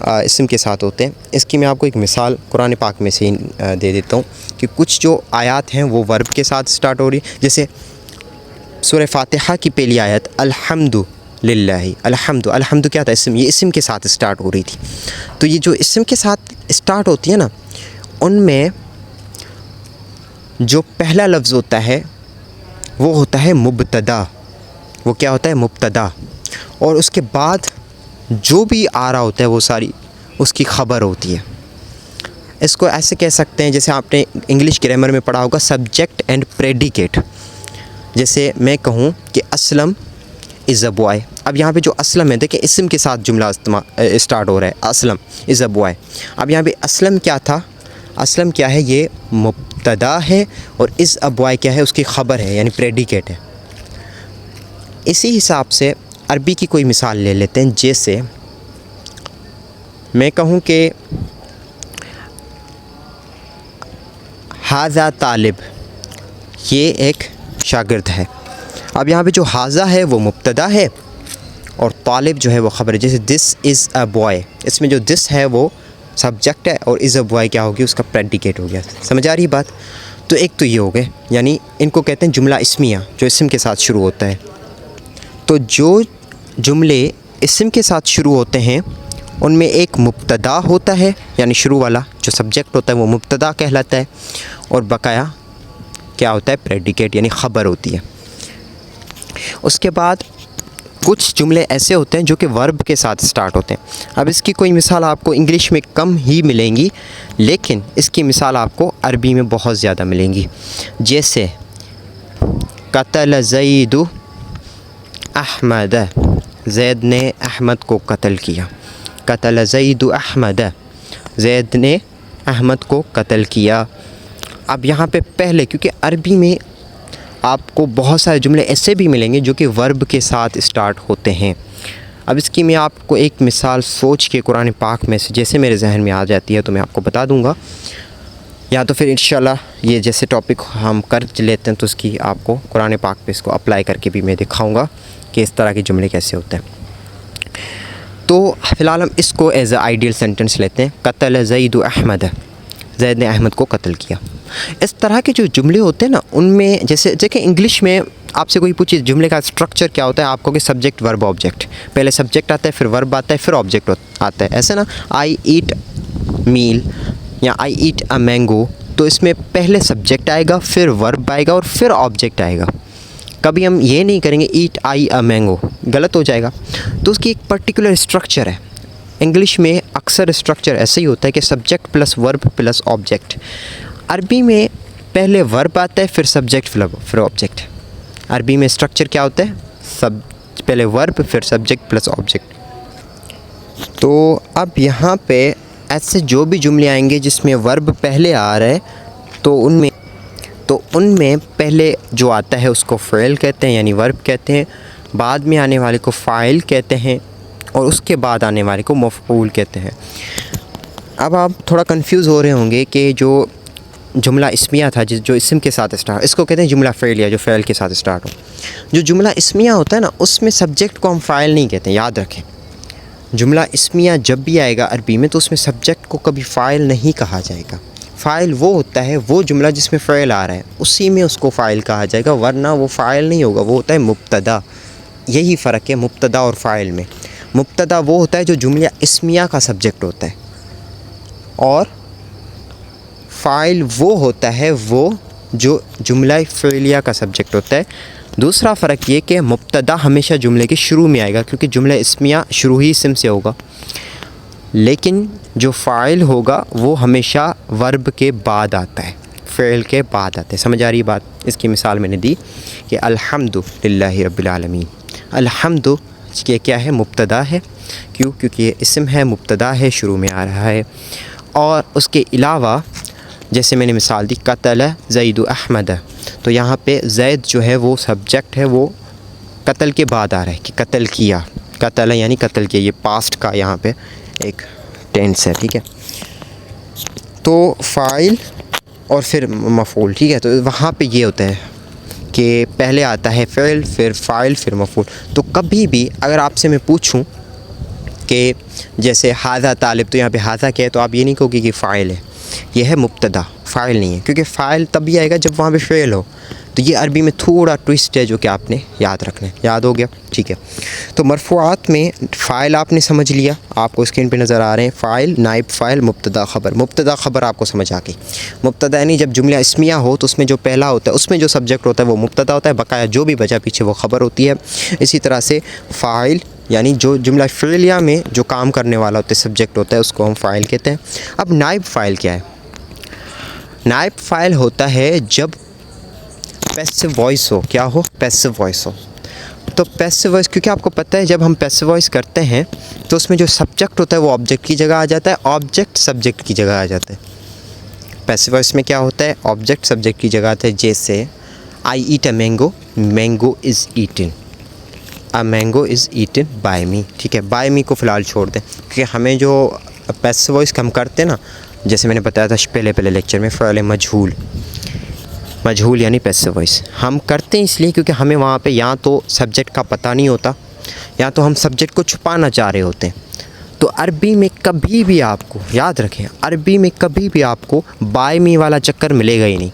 S2: اسم کے ساتھ ہوتے ہیں۔ اس کی میں آپ کو ایک مثال قرآن پاک میں سے ہی دے دیتا ہوں کہ کچھ جو آیات ہیں وہ ورب کے ساتھ سٹارٹ ہو رہی، جیسے سورہ فاتحہ کی پہلی آیت الحمد للہ، الحمد کیا تھا؟ اسم، یہ اسم کے ساتھ سٹارٹ ہو رہی تھی۔ تو یہ جو اسم کے ساتھ سٹارٹ ہوتی ہے نا، ان میں جو پہلا لفظ ہوتا ہے وہ ہوتا ہے مبتدا۔ وہ کیا ہوتا ہے؟ مبتدا۔ اور اس کے بعد جو بھی آ رہا ہوتا ہے وہ ساری اس کی خبر ہوتی ہے۔ اس کو ایسے کہہ سکتے ہیں جیسے آپ نے انگلش گرامر میں پڑھا ہوگا سبجیکٹ اینڈ پریڈیکیٹ۔ جیسے میں کہوں کہ اسلم از اے بوائے، اب یہاں پہ جو اسلم ہے دیکھیں اسم کے ساتھ جملہ اسٹارٹ ہو رہا ہے، اسلم از اے بوائے۔ اب یہاں پہ اسلم کیا تھا؟ اسلم کیا ہے؟ یہ مبتدا ہے، اور از اے بوائے کیا ہے؟ اس کی خبر ہے، یعنی پریڈیکیٹ ہے۔ اسی حساب سے عربی کی کوئی مثال لے لیتے ہیں، جیسے میں کہوں کہ ھذا طالب، یہ ایک شاگرد ہے۔ اب یہاں پہ جو ھذا ہے وہ مبتدا ہے اور طالب جو ہے وہ خبر ہے۔ جیسے دس از اے بوائے، اس میں جو دس ہے وہ سبجیکٹ ہے اور از اے بوائے کیا ہوگی؟ اس کا پریڈیکیٹ ہو گیا۔ سمجھ آ رہی بات؟ تو ایک تو یہ ہو گئے، یعنی ان کو کہتے ہیں جملہ اسمیہ، جو اسم کے ساتھ شروع ہوتا ہے۔ تو جو جملے اسم کے ساتھ شروع ہوتے ہیں ان میں ایک مبتدا ہوتا ہے، یعنی شروع والا جو سبجیکٹ ہوتا ہے وہ مبتدا کہلاتا ہے، اور بقایا کیا ہوتا ہے؟ پریڈیکیٹ، یعنی خبر ہوتی ہے۔ اس کے بعد کچھ جملے ایسے ہوتے ہیں جو کہ ورب کے ساتھ سٹارٹ ہوتے ہیں۔ اب اس کی کوئی مثال آپ کو انگلش میں کم ہی ملیں گی، لیکن اس کی مثال آپ کو عربی میں بہت زیادہ ملیں گی۔ جیسے قتل زید احمد، زید نے احمد کو قتل کیا۔ قتل زید احمد، زید نے احمد کو قتل کیا۔ اب یہاں پہ پہلے، کیونکہ عربی میں آپ کو بہت سارے جملے ایسے بھی ملیں گے جو کہ ورب کے ساتھ اسٹارٹ ہوتے ہیں۔ اب اس کی میں آپ کو ایک مثال سوچ کے قرآن پاک میں سے جیسے میرے ذہن میں آ جاتی ہے تو میں آپ کو بتا دوں گا، یا تو پھر انشاءاللہ یہ جیسے ٹاپک ہم کر لیتے ہیں تو اس کی آپ کو قرآن پاک پہ اس کو اپلائی کر کے بھی میں دکھاؤں گا کہ اس طرح کے جملے کیسے ہوتے ہیں۔ تو فی الحال ہم اس کو ایز اے آئیڈیل سینٹنس لیتے ہیں، قتل زید احمد، زید نے احمد کو قتل کیا۔ اس طرح کے جو جملے ہوتے ہیں نا، ان میں جیسے دیکھیں انگلش میں آپ سے کوئی پوچھے جملے کا اسٹرکچر کیا ہوتا ہے، آپ کو کہ سبجیکٹ ورب آبجیکٹ، پہلے سبجیکٹ آتا ہے پھر ورب آتا ہے پھر آبجیکٹ آتا ہے، ایسے نا آئی ایٹ میل یا آئی ایٹ اے مینگو، تو اس میں پہلے سبجیکٹ آئے گا پھر ورب آئے گا اور پھر آبجیکٹ آئے گا۔ کبھی ہم یہ نہیں کریں گے ایٹ آئی اے مینگو، غلط ہو جائے گا۔ تو اس کی ایک پرٹیکولر اسٹرکچر ہے۔ انگلش میں اکثر اسٹرکچر ایسے ہی ہوتا ہے کہ subject plus verb plus object. عربی میں پہلے ورب آتا ہے پھر سبجیکٹ پھر آبجیکٹ۔ عربی میں اسٹرکچر کیا ہوتا ہے؟ پہلے ورب پھر سبجیکٹ پلس آبجیکٹ۔ تو اب یہاں پہ ایسے جو بھی جملے آئیں گے جس میں ورب پہلے آ رہا ہے تو ان میں پہلے جو آتا ہے اس کو فعل کہتے ہیں، یعنی ورب کہتے ہیں، بعد میں آنے والے کو فاعل کہتے ہیں، اور اس کے بعد آنے والے کو مفعول کہتے ہیں۔ اب آپ تھوڑا کنفیوز ہو رہے ہوں گے کہ جو جملہ اسمیہ تھا جو اسم کے ساتھ اسٹارٹ، اس کو کہتے ہیں جملہ فعلیہ، جو فعل کے ساتھ اسٹارٹ ہو۔ جو جملہ اسمیہ ہوتا ہے نا، اس میں سبجیکٹ کو ہم فاعل نہیں کہتے ہیں، یاد رکھیں۔ جملہ اسمیہ جب بھی آئے گا عربی میں تو اس میں سبجیکٹ کو کبھی فاعل نہیں کہا جائے گا۔ فاعل وہ ہوتا ہے وہ جملہ جس میں فعل آ رہا ہے، اسی میں اس کو فاعل کہا جائے گا، ورنہ وہ فاعل نہیں ہوگا، وہ ہوتا ہے مبتدا۔ یہی فرق ہے مبتدا اور فاعل میں۔ مبتدا وہ ہوتا ہے جو جملہ اسمیہ کا سبجیکٹ ہوتا ہے، اور فاعل وہ ہوتا ہے وہ جو جملہ فعلیہ کا سبجیکٹ ہوتا ہے۔ دوسرا فرق یہ کہ مبتدا ہمیشہ جملے کے شروع میں آئے گا، کیونکہ جملہ اسمیہ شروع ہی اسم سے ہوگا، لیکن جو فاعل ہوگا وہ ہمیشہ ورب کے بعد آتا ہے، فعل کے بعد آتا ہے۔ سمجھ آ رہی بات؟ اس کی مثال میں نے دی کہ الحمد للہ رب العالمین۔ الحمد یہ کیا ہے؟ مبتدا ہے۔ کیوں؟ کیونکہ یہ اسم ہے، مبتدا ہے، شروع میں آ رہا ہے۔ اور اس کے علاوہ جیسے میں نے مثال دی قتل زید احمد، تو یہاں پہ زید جو ہے وہ سبجیکٹ ہے، وہ قتل کے بعد آ رہا ہے کہ قتل کیا، قتل یعنی قتل کیا، یہ پاسٹ کا یہاں پہ ایک ٹینس ہے، ٹھیک ہے۔ تو فاعل اور پھر مفعول، ٹھیک ہے۔ تو وہاں پہ یہ ہوتا ہے کہ کہ پہلے آتا ہے فعل، پھر فاعل، پھر مفعول. تو کبھی بھی اگر آپ سے میں پوچھوں کہ جیسے ھذا طالب، تو یہاں پہ ھذا کیا ہے، تو آپ یہ نہیں کہو گے کہ فاعل ہے، یہ ہے مبتدا، فاعل نہیں ہے، کیونکہ فاعل تب بھی آئے گا جب وہاں پہ فعل ہو. تو یہ عربی میں تھوڑا ٹوسٹ ہے جو کہ آپ نے یاد رکھنا ہے. یاد ہو گیا؟ ٹھیک ہے. تو مرفوعات میں فاعل آپ نے سمجھ لیا، آپ کو اسکرین پہ نظر آ رہے ہیں، فاعل، نائب فاعل، مبتدا خبر. مبتدا خبر آپ کو سمجھ آ گئی. مبتدا یعنی جب جملہ اسمیہ ہو تو اس میں جو پہلا ہوتا ہے، اس میں جو سبجیکٹ ہوتا ہے وہ مبتدا ہوتا ہے، بقایا جو بھی بچا پیچھے وہ خبر ہوتی ہے. اسی طرح سے فاعل یعنی جو جملہ فعلیہ میں جو کام کرنے والا ہوتا ہے، سبجیکٹ ہوتا ہے، اس کو ہم فاعل کہتے ہیں. اب نائب فاعل کیا ہے؟ نائب فاعل ہوتا ہے جب پیسو وائس ہو. کیا ہو؟ پیسو وائس ہو. تو پیسو وائس، کیونکہ آپ کو پتہ ہے جب ہم پیسو وائس کرتے ہیں تو اس میں جو سبجیکٹ ہوتا ہے وہ آبجیکٹ کی جگہ آ جاتا ہے، آبجیکٹ سبجیکٹ کی جگہ آ جاتا ہے. پیسو وائس میں کیا ہوتا ہے؟ آبجیکٹ سبجیکٹ کی جگہ آتا ہے. جیسے I eat a mango, mango is eaten, a mango is eaten by me. ٹھیک ہے، بائی می کو فی الحال چھوڑ دیں، کیونکہ ہمیں جو پیسو وائس ہم کرتے ہیں نا، جیسے میں نے بتایا تھا پہلے لیکچر میں، فعل مجہول، مجہول یعنی پیسو وائس ہم کرتے ہیں اس لیے کیونکہ ہمیں وہاں پہ یا تو سبجیکٹ کا پتہ نہیں ہوتا، یا تو ہم سبجیکٹ کو چھپانا چاہ رہے ہوتے ہیں. تو عربی میں کبھی بھی آپ کو یاد رکھیں، عربی میں کبھی بھی آپ کو بائی می والا چکر ملے گا ہی نہیں.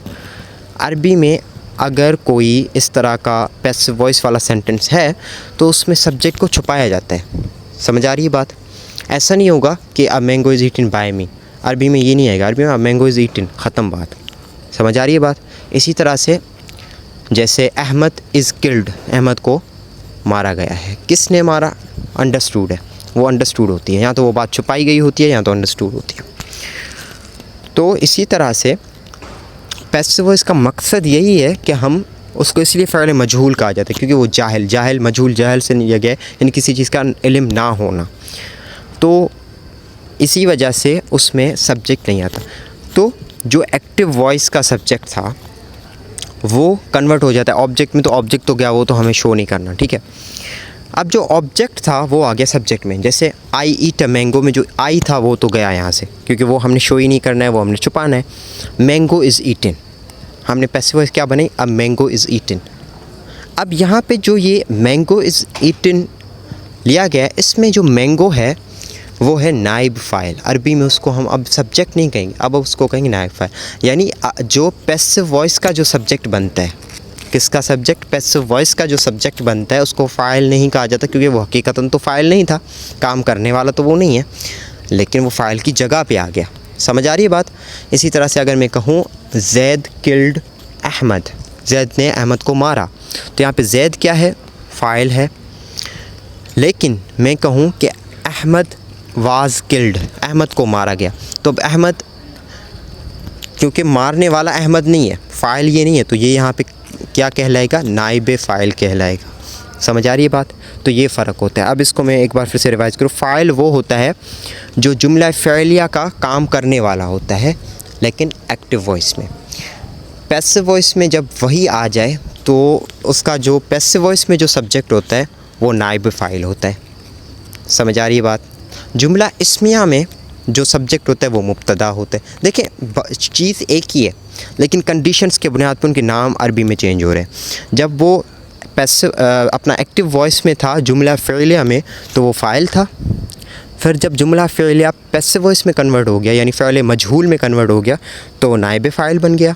S2: عربی میں اگر کوئی اس طرح کا پیسو وائس والا سینٹنس ہے تو اس میں سبجیکٹ کو چھپایا جاتا ہے. سمجھ آ رہی ہے بات؟ ایسا نہیں ہوگا کہ اب mango is eaten by me, عربی میں یہ نہیں آئے گا. عربی میں اب مینگو از ایٹن، ختم بات. سمجھ آ رہی ہے بات؟ اسی طرح سے جیسے احمد از کلڈ، احمد کو مارا گیا ہے. کس نے مارا؟ انڈرسٹوڈ ہے، وہ انڈرسٹوڈ ہوتی ہے. یا تو وہ بات چھپائی گئی ہوتی ہے یا تو انڈرسٹوڈ ہوتی ہے. تو اسی طرح سے پیسو وائس کا مقصد یہی ہے کہ ہم اس کو اس لیے فعل مجہول کہا جاتا ہے کیونکہ وہ جاہل، مجہول جاہل سے لیا گیا ہے، یعنی کسی چیز کا علم نہ ہونا. تو اسی وجہ سے اس میں سبجیکٹ نہیں آتا. تو جو ایکٹیو وائس کا سبجیکٹ تھا وہ کنورٹ ہو جاتا ہے آبجیکٹ میں. تو آبجیکٹ تو گیا، وہ تو ہمیں شو نہیں کرنا. ٹھیک ہے، اب جو آبجیکٹ تھا وہ آ گیا سبجیکٹ میں. جیسے آئی ایٹ اے مینگو میں جو آئی تھا وہ تو گیا یہاں سے، کیونکہ وہ ہم نے شو ہی نہیں کرنا ہے، وہ ہم نے چھپانا ہے. مینگو از ایٹن، ہم نے پیسو وائس کیا بنائی؟ اب مینگو از ایٹن. اب یہاں پہ جو یہ مینگو از ایٹن لیا گیا، اس میں جو مینگو ہے وہ ہے نائب فاعل. عربی میں اس کو ہم اب سبجیکٹ نہیں کہیں گے، اب اس کو کہیں گے نائب فاعل. یعنی جو پیسو وائس کا جو سبجیکٹ بنتا ہے، کس کا سبجیکٹ؟ پیسو وائس کا جو سبجیکٹ بنتا ہے اس کو فاعل نہیں کہا جاتا، کیونکہ وہ حقیقتاً تو فاعل نہیں تھا، کام کرنے والا تو وہ نہیں ہے، لیکن وہ فاعل کی جگہ پہ آ گیا. سمجھ آ رہی ہے بات؟ اسی طرح سے اگر میں کہوں زید کلڈ احمد، زید نے احمد کو مارا، تو یہاں پہ زید کیا ہے؟ فاعل ہے. لیکن میں کہوں کہ احمد واز کلڈ، احمد کو مارا گیا، تو اب احمد کیونکہ مارنے والا احمد نہیں ہے، فاعل یہ نہیں ہے، تو یہ یہاں پہ کیا کہلائے گا؟ نائب فاعل کہلائے گا. سمجھ آ رہی ہے بات؟ تو یہ فرق ہوتا ہے. اب اس کو میں ایک بار پھر سے ریوائز کروں. فاعل وہ ہوتا ہے جو جملہ فعلیہ کا کام کرنے والا ہوتا ہے لیکن ایکٹیو وائس میں. پیسو وائس میں جب وہی آ جائے تو اس کا جو پیسو وائس میں جو سبجیکٹ ہوتا ہے وہ نائب فاعل ہوتا ہے. سمجھ آ رہی ہے بات؟ جملہ اسمیہ میں جو سبجیکٹ ہوتا ہے وہ مبتدا ہوتا ہے. دیکھیں چیز ایک ہی ہے لیکن کنڈیشنز کے بنیاد پر ان کے نام عربی میں چینج ہو رہے ہیں. جب وہ اپنا ایکٹیو وائس میں تھا جملہ فعلیہ میں تو وہ فاعل تھا. پھر جب جملہ فعلیہ پیسو وائس میں کنورٹ ہو گیا یعنی فعل مجہول میں کنورٹ ہو گیا تو وہ نائب فاعل بن گیا.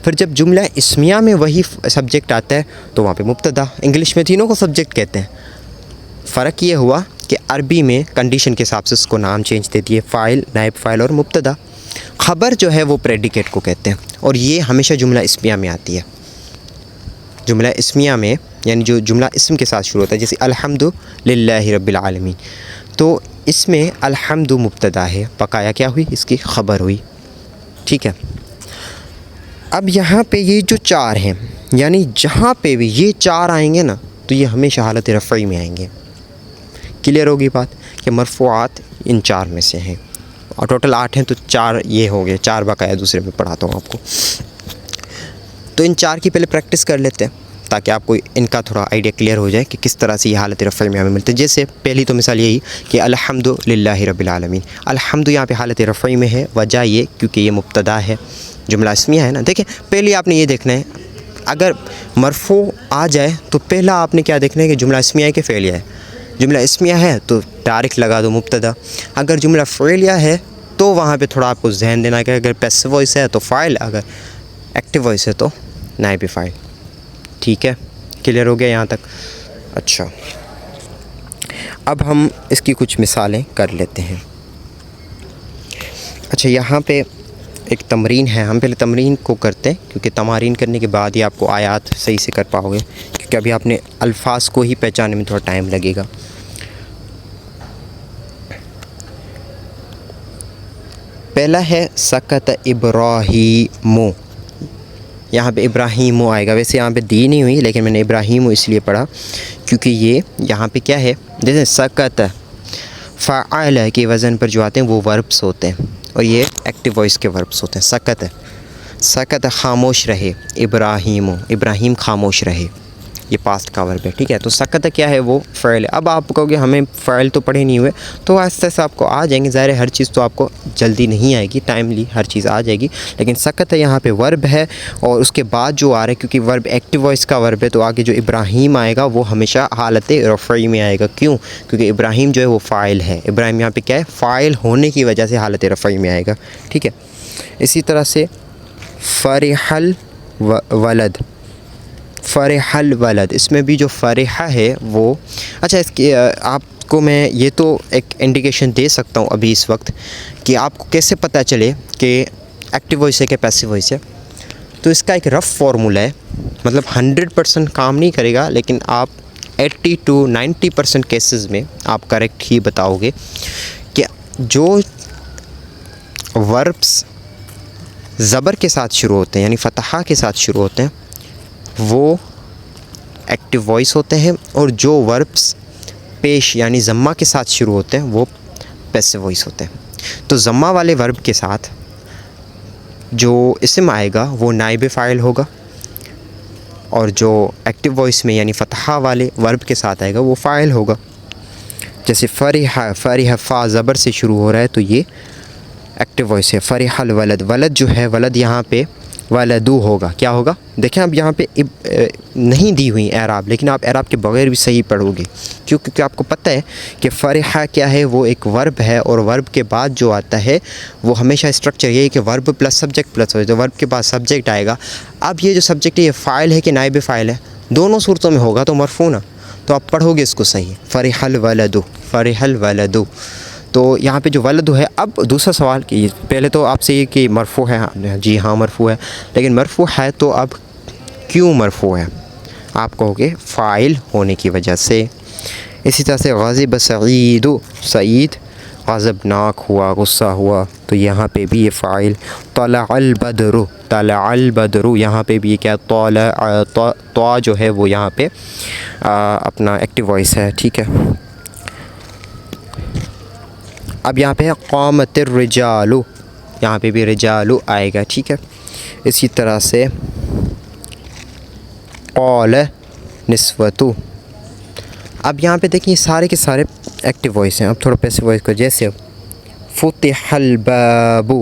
S2: پھر جب جملہ اسمیہ میں وہی سبجیکٹ آتا ہے تو وہاں پہ مبتدا. انگلش میں تینوں کو سبجیکٹ کہتے ہیں. فرق یہ ہوا کہ عربی میں کنڈیشن کے حساب سے اس کو نام چینج دے دیے، فاعل، نائب فاعل اور مبتدا. خبر جو ہے وہ پریڈیکیٹ کو کہتے ہیں اور یہ ہمیشہ جملہ اسمیہ میں آتی ہے. جملہ اسمیہ میں یعنی جو جملہ اسم کے ساتھ شروع ہوتا ہے، جیسے الحمد للہ رب العالمین، تو اس میں الحمد مبتدا ہے، بقایا کیا ہوئی؟ اس کی خبر ہوئی. ٹھیک ہے، اب یہاں پہ یہ جو چار ہیں یعنی جہاں پہ بھی یہ چار آئیں گے نا تو یہ ہمیشہ حالت رفعی میں آئیں گے. کلیئر ہوگی بات کہ مرفوعات ان چار میں سے ہیں اور ٹوٹل 8 ہیں تو 4 یہ ہو گئے، 4 بقایا دوسرے میں پڑھاتا ہوں آپ کو. تو ان 4 کی پہلے پریکٹس کر لیتے ہیں تاکہ آپ کو ان کا تھوڑا آئیڈیا کلیئر ہو جائے کہ کس طرح سے یہ حالت رفع میں ہمیں ملتے ہیں. جیسے پہلی تو مثال یہی کہ الحمد للہ رب العالمین. الحمد یہاں پہ حالت رفع میں ہے، وجہ یہ کیونکہ یہ مبتدا ہے، جملہ اسمیہ ہے نا. دیکھیں پہلے آپ نے یہ دیکھنا ہے اگر مرفوع آ جائے تو پہلا آپ نے کیا دیکھنا ہے کہ جملہ اسمیہ ہے کہ فعلیہ ہے. جملہ اسمیہ ہے تو ڈائریکٹ لگا دو مبتدا. اگر جملہ فعلیہ ہے تو وہاں پہ تھوڑا آپ کو ذہن دینا کہ اگر پیسو وائس ہے تو فاعل, اگر ایکٹیو وائس ہے تو نائب فاعل. ٹھیک ہے, کلیئر ہو گیا یہاں تک؟ اچھا, اب ہم اس کی کچھ مثالیں کر لیتے ہیں. اچھا, یہاں پہ ایک تمرین ہے, ہم پہلے تمرین کو کرتے ہیں کیونکہ تمارین کرنے کے بعد ہی آپ کو آیات صحیح سے کر پاؤ گے, کیونکہ ابھی آپ نے الفاظ کو ہی پہچاننے میں تھوڑا ٹائم لگے گا. پہلا ہے سکت ابراہیم. یہاں پہ ابراہیم آئے گا, ویسے یہاں پہ دی نہیں ہوئی لیکن میں نے ابراہیم اس لیے پڑھا کیونکہ یہ یہاں پہ کیا ہے, جیسے سکت فعل کے وزن پر جو آتے ہیں وہ وربس ہوتے ہیں اور یہ ایکٹیو وائس کے وربس ہوتے ہیں. سکت, سکت خاموش رہے, ابراہیم خاموش رہے, یہ پاسٹ کا ورب ہے. ٹھیک ہے, تو سکت کیا ہے, وہ فعل ہے. اب آپ کہو گے ہمیں فعل تو پڑھے نہیں ہوئے, تو آہستہ سے آپ کو آ جائیں گے. ظاہر ہے ہر چیز تو آپ کو جلدی نہیں آئے گی, ٹائملی ہر چیز آ جائے گی. لیکن سکت یہاں پہ ورب ہے اور اس کے بعد جو آ رہا ہے کیونکہ ورب ایکٹیو وائس کا ورب ہے تو آگے جو ابراہیم آئے گا وہ ہمیشہ حالت رفعی میں آئے گا. کیوں؟ کیونکہ ابراہیم جو ہے وہ فاعل ہے. ابراہیم یہاں پہ کیا ہے, فاعل ہونے کی وجہ سے حالت رفعی میں آئے گا. ٹھیک ہے, اسی طرح سے فرح الولد, فرح الولد, اس میں بھی جو فرحہ ہے وہ, اچھا اس کی آپ کو میں یہ تو ایک انڈیکیشن دے سکتا ہوں ابھی اس وقت کہ آپ کو کیسے پتہ چلے کہ ایکٹیو وائس ہے کہ پیسیو وائس ہے. تو اس کا ایک رف فارمولا ہے, مطلب 100% کام نہیں کرے گا لیکن آپ 80 to 90% کیسز میں آپ کریکٹ ہی بتاؤ گے کہ جو وربس زبر کے ساتھ شروع ہوتے ہیں یعنی فتحہ کے ساتھ شروع ہوتے ہیں وہ ایکٹیو وائس ہوتے ہیں, اور جو وربس پیش یعنی ضمہ کے ساتھ شروع ہوتے ہیں وہ پیسیو وائس ہوتے ہیں. تو ضمہ والے ورب کے ساتھ جو اسم آئے گا وہ نائب فاعل ہوگا, اور جو ایکٹیو وائس میں یعنی فتحہ والے ورب کے ساتھ آئے گا وہ فاعل ہوگا. جیسے فرح فا زبر سے شروع ہو رہا ہے تو یہ ایکٹیو وائس ہے. فرح الولد, ولد جو ہے ولد یہاں پہ ولدو ہوگا. کیا ہوگا؟ دیکھیں اب یہاں پہ نہیں دی ہوئی اعراب, لیکن آپ اعراب کے بغیر بھی صحیح پڑھو گے کیونکہ آپ کو پتہ ہے کہ فرحہ کیا ہے, وہ ایک ورب ہے, اور ورب کے بعد جو آتا ہے وہ ہمیشہ اسٹرکچر یہ ہے کہ ورب پلس سبجیکٹ پلس ہو, تو ورب کے بعد سبجیکٹ آئے گا. اب یہ جو سبجیکٹ ہے یہ فاعل ہے کہ نائب فاعل ہے, دونوں صورتوں میں ہوگا تو مرفوع نا, تو آپ پڑھو گے اس کو صحیح, فرح الولد, فرح الولد. تو یہاں پہ جو ولد ہے, اب دوسرا سوال کہ پہلے تو آپ سے یہ کہ مرفوع ہے, جی ہاں مرفوع ہے, لیکن مرفوع ہے تو اب کیوں مرفوع ہے؟ آپ کہو گے فاعل ہونے کی وجہ سے. اسی طرح سے غاضب سعید, سعید غضبناک ہوا, غصہ ہوا, تو یہاں پہ بھی یہ فاعل. طلع البدر, طلع البدر, یہاں پہ بھی کیا طلع, طا جو ہے وہ یہاں پہ اپنا ایکٹیو وائس ہے. ٹھیک ہے, اب یہاں پہ قامت الرجال, یہاں پہ بھی رجال آئے گا. ٹھیک ہے, اسی طرح سے قال نسوۃ. اب یہاں پہ دیکھیں سارے کے سارے ایکٹیو وائس ہیں. اب تھوڑا پیسیو وائس کو, جیسے فتح الباب,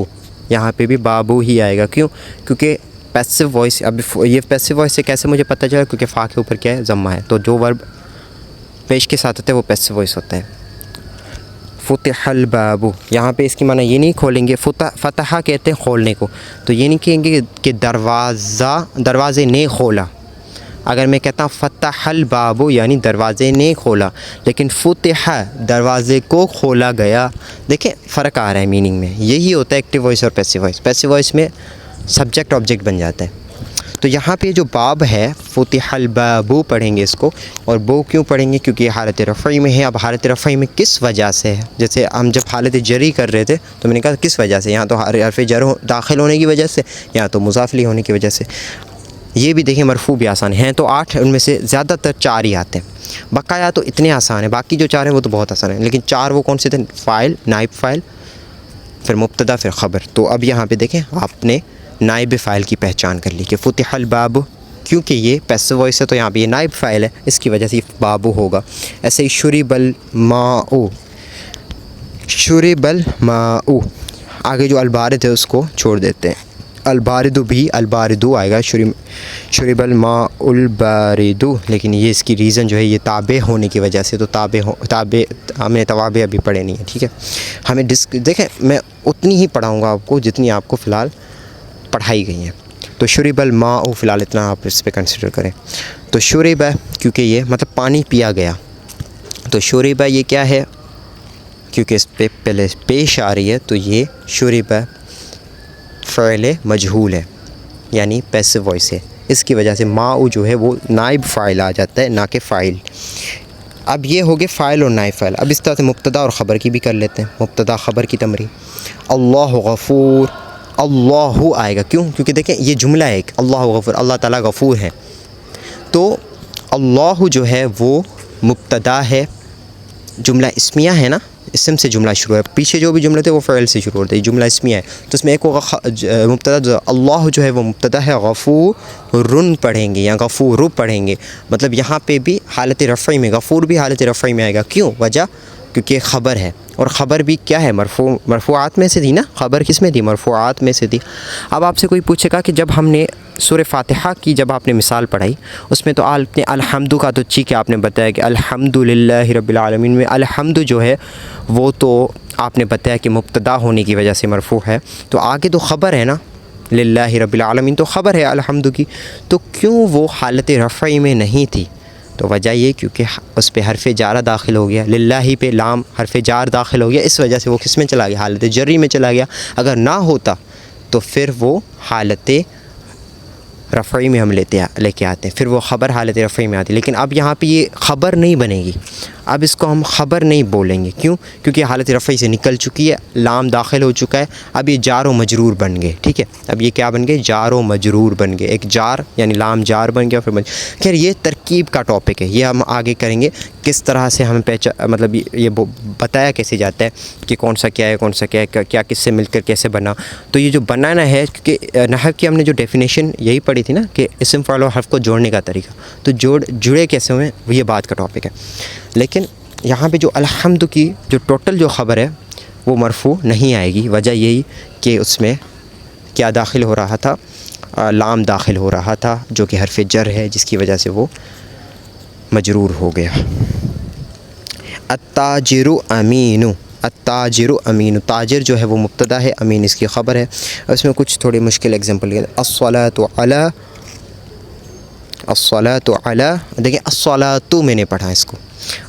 S2: یہاں پہ بھی بابو ہی آئے گا. کیوں؟ کیونکہ پیسیو وائس, اب یہ پیسیو وائس سے کیسے مجھے پتہ چلا, کیونکہ فا کے اوپر کیا ہے, ضمہ ہے, تو جو ورب پیش کے ساتھ ہوتا ہے وہ پیسیو وائس ہوتا ہے. فتح الباب, یہاں پہ اس کی معنی یہ نہیں کھولیں گے, فتح کہتے ہیں کھولنے کو, تو یہ نہیں کہیں گے کہ دروازے نے کھولا. اگر میں کہتا ہوں فتح الباب یعنی دروازے نے کھولا, لیکن فتح دروازے کو کھولا گیا. دیکھیں فرق آ رہا ہے میننگ میں. یہی ہوتا ہے ایکٹیو وائس اور پیسیو وائس. پیسیو وائس میں سبجیکٹ آبجیکٹ بن جاتا ہے. تو یہاں پہ جو باب ہے فتح الباب پڑھیں گے اس کو, اور بو کیوں پڑھیں گے؟ کیونکہ یہ حالت رفعی میں ہے. اب حالت رفعی میں کس وجہ سے ہے؟ جیسے ہم جب حالت جری کر رہے تھے تو میں نے کہا کس وجہ سے, یہاں تو حرف جر داخل ہونے کی وجہ سے, یہاں تو مضاف الیہ ہونے کی وجہ سے. یہ بھی دیکھیں مرفوع بھی آسان ہیں تو 8 ان میں سے زیادہ تر 4 ہی آتے ہیں. بقایا تو اتنے آسان ہیں, باقی جو 4 ہیں وہ تو بہت آسان ہیں, لیکن 4 وہ کون سے تھے؟ فاعل, نائب فاعل, پھر مبتدا, پھر خبر. تو اب یہاں پہ دیکھیں آپ نے نائب فاعل کی پہچان کر لی کہ فتح الباب, کیونکہ یہ پیسیو وائس ہے تو یہاں پہ یہ نائب فاعل ہے, اس کی وجہ سے یہ بابو ہوگا. ایسے ہی شرب الماء, شرب الماء, آگے جو البارد ہے اس کو چھوڑ دیتے ہیں. الباردو بھی الباردو آئے گا، شرب الماء الباردو، لیکن یہ اس کی ریزن جو ہے یہ تابع ہونے کی وجہ سے، تو تابع ہم نے توابع ابھی پڑھے نہیں ہیں، ٹھیک ہے. ہمیں دیکھیں میں اتنی ہی پڑھاؤں گا آپ کو جتنی آپ کو فی الحال پڑھائی گئی ہیں. تو شرب الماء فی الحال اتنا آپ اس پہ کنسیڈر کریں. تو شرب کیونکہ یہ مطلب پانی پیا گیا، تو شرب یہ کیا ہے، کیونکہ اس پہ پہلے پیش آ رہی ہے تو یہ شرب فعل مجہول ہے، یعنی پیسو وائس ہے، اس کی وجہ سے ماء جو ہے وہ نائب فاعل آ جاتا ہے، نہ کہ فاعل. اب یہ ہو گئے فاعل اور نائب فاعل. اب اس طرح سے مبتدا اور خبر کی بھی کر لیتے ہیں، مبتدا خبر کی تمرین. اللہ غفور، اللہ آئے گا، کیوں؟ کیونکہ دیکھیں یہ جملہ ہے ایک، اللہ غفور، اللہ تعالیٰ غفور ہے. تو اللہ جو ہے وہ مبتدا ہے، جملہ اسمیہ ہے نا، اسم سے جملہ شروع ہے، پیچھے جو بھی جملے تھے وہ فعل سے شروع ہوتے ہیں، جملہ اسمیہ ہے. تو اس میں ایک ہوگا مبتدا، اللہ جو ہے وہ مبتدا ہے، غفور پڑھیں گے یا غفور پڑھیں گے، مطلب یہاں پہ بھی حالت رفعی میں، غفور بھی حالت رفعی میں آئے گا. کیوں؟ وجہ کیونکہ خبر ہے، اور خبر بھی کیا ہے، مرفوعات میں سے تھی نا، خبر کس میں تھی؟ مرفوعات میں سے تھی. اب آپ سے کوئی پوچھے گا کہ جب ہم نے سورہ فاتحہ کی جب آپ نے مثال پڑھائی اس میں تو آپ نے الحمد کا تو ٹھیک ہے آپ نے بتایا کہ الحمد للہ رب العالمین میں الحمد جو ہے وہ تو آپ نے بتایا کہ مبتدا ہونے کی وجہ سے مرفوع ہے، تو آگے تو خبر ہے نا، للہ رب العالمین تو خبر ہے الحمد کی، تو کیوں وہ حالت رفعی میں نہیں تھی؟ تو وجہ یہ کیونکہ اس پہ حرف جارہ داخل ہو گیا، للہ پہ لام حرف جار داخل ہو گیا، اس وجہ سے وہ کس میں چلا گیا؟ حالت جری میں چلا گیا. اگر نہ ہوتا تو پھر وہ حالت رفعی میں ہم لے کے آتے ہیں، پھر وہ خبر حالت رفعی میں آتی ہے. لیکن اب یہاں پہ یہ خبر نہیں بنے گی، اب اس کو ہم خبر نہیں بولیں گے. کیوں؟ کیونکہ حالت رفعی سے نکل چکی ہے، لام داخل ہو چکا ہے، اب یہ جار و مجرور بن گئے. ٹھیک ہے، اب یہ کیا بن گئے؟ جار و مجرور بن گئے. ایک جار یعنی لام جار بن گیا، پھر خیر یہ ترکیب کا ٹاپک ہے، یہ ہم آگے کریں گے کس طرح سے ہمیں مطلب یہ بتایا کیسے جاتا ہے کہ کون سا کیا ہے، کون سا کیا ہے، کیا کس سے مل کر کیسے بنا. تو یہ جو بنانا ہے، کیونکہ نحو کی ہم نے جو ڈیفینیشن یہی پڑھی تھی نا کہ اسم فعل اور حرف کو جوڑنے کا طریقہ، تو جڑے کیسے ہوئے وہ یہ بات کا ٹاپک ہے. لیکن یہاں پہ جو الحمد کی جو ٹوٹل جو خبر ہے وہ مرفوع نہیں آئے گی. وجہ یہی کہ اس میں کیا داخل ہو رہا تھا؟ لام داخل ہو رہا تھا جو کہ حرف جر ہے، جس کی وجہ سے وہ مجرور ہو گیا. التاجر امین، التاجر امین، تاجر جو ہے وہ مبتدا ہے، امین اس کی خبر ہے. اس میں کچھ تھوڑی مشکل اگزامپل ہے. الصلاۃ علی، الصلاۃ علی، دیکھیں الصلاۃ میں نے پڑھا اس کو،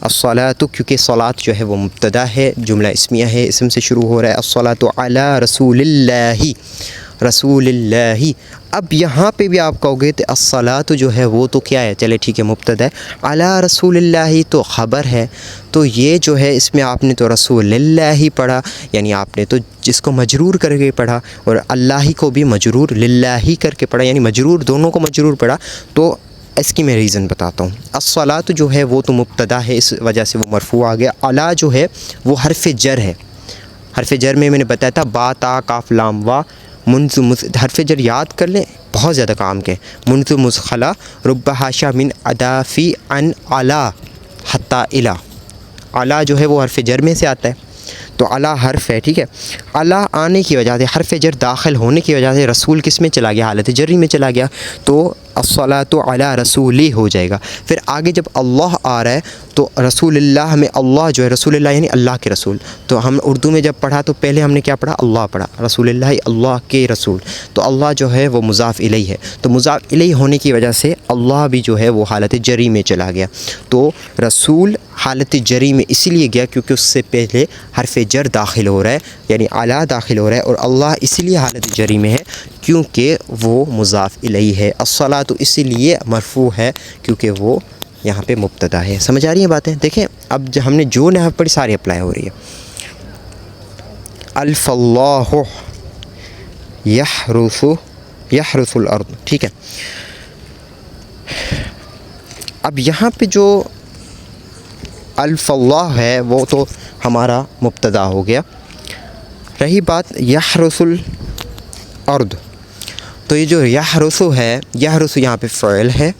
S2: الصلاۃ کیونکہ صلاۃ جو ہے وہ مبتدا ہے، جملہ اسمیہ ہے، اسم سے شروع ہو رہا ہے. الصلاۃ علی رسول اللہ، رسول اللہ. اب یہاں پہ بھی آپ کہو گے تو الصلاۃ جو ہے وہ تو کیا ہے؟ چلے ٹھیک ہے مبتدا ہے، علی رسول اللہ تو خبر ہے. تو یہ جو ہے اس میں آپ نے تو رسول اللہ ہی پڑھا، یعنی آپ نے تو جس کو مجرور کر کے پڑھا، اور اللہ ہی کو بھی مجرور للہ ہی کر کے پڑھا، یعنی مجرور دونوں کو مجرور پڑھا. تو اس کی میں ریزن بتاتا ہوں. الصلاۃ جو ہے وہ تو مبتدا ہے، اس وجہ سے وہ مرفوع آ گیا. علی جو ہے وہ حرف جر ہے، حرف جر میں نے بتایا تھا با تا کاف لام وا منذ حرف جر یاد کر لیں، بہت زیادہ کام کے. منذ مسخلا رب حاشا من ادافی ان علا حتی الا، علا جو ہے وہ حرف جر میں سے آتا ہے، تو علا حرف ہے. ٹھیک ہے، علا آنے کی وجہ سے، حرف جر داخل ہونے کی وجہ سے رسول کس میں چلا گیا؟ حالت جری میں چلا گیا. تو الصلاۃ علی رسولی ہو جائے گا. پھر آگے جب اللہ آ رہا ہے تو رسول اللہ میں اللہ جو ہے، رسول اللہ یعنی اللہ کے رسول. تو ہم اردو میں جب پڑھا تو پہلے ہم نے کیا پڑھا؟ اللہ پڑھا، رسول اللہ اللہ کے رسول. تو اللہ جو ہے وہ مضاف الیہ ہے، تو مضاف الیہ ہونے کی وجہ سے اللہ بھی جو ہے وہ حالت جری میں چلا گیا. تو رسول حالت جری میں اسی لیے گیا کیونکہ اس سے پہلے حرف جر داخل ہو رہا ہے، یعنی اعلیٰ داخل ہو رہا ہے، اور اللہ اسی لیے حالت جری میں ہے کیونکہ وہ مضاف الیہ ہے. الصلاۃ اسی لیے مرفوع ہے کیونکہ وہ یہاں پہ مبتدا ہے. سمجھ آ رہی ہیں باتیں؟ دیکھیں اب جو ہم نے جو نحو پڑھی ساری اپلائی ہو رہی ہے. الف اللہ یحرث الارض، ٹھیک ہے. اب یہاں پہ جو الف اللہ ہے وہ تو ہمارا مبتدا ہو گیا. رہی بات یحرث الارض، تو یہ جو یحرث ہے، یحرث یہاں پہ فعل ہے،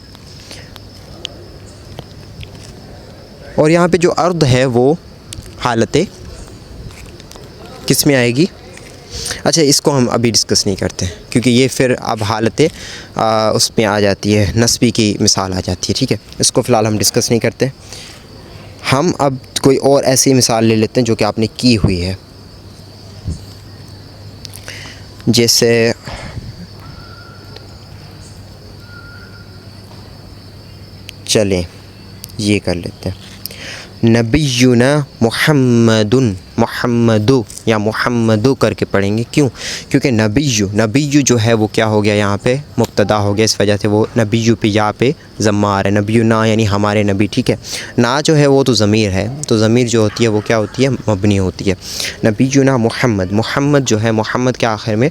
S2: اور یہاں پہ جو ارض ہے وہ حالت کس میں آئے گی؟ اچھا اس کو ہم ابھی ڈسکس نہیں کرتے کیونکہ یہ پھر اب حالت اس میں آ جاتی ہے، نسبی کی مثال آ جاتی ہے، ٹھیک ہے، اس کو فی الحال ہم ڈسکس نہیں کرتے. ہم اب کوئی اور ایسی مثال لے لیتے ہیں جو کہ آپ نے کی ہوئی ہے. جیسے چلیں یہ کر لیتے ہیں، نبینا محمدو یا محمدو کر کے پڑھیں گے. کیوں؟ کیونکہ نبیو جو ہے وہ کیا ہو گیا، یہاں پہ مبتدا ہو گیا، اس وجہ سے وہ نبیو پہ یا پہ ضمہ آ رہا ہے. نبینا یعنی ہمارے نبی، ٹھیک ہے. نا جو ہے وہ تو ضمیر ہے، تو ضمیر جو ہوتی ہے وہ کیا ہوتی ہے، مبنی ہوتی ہے. نبینا محمد جو ہے، محمد کے آخر میں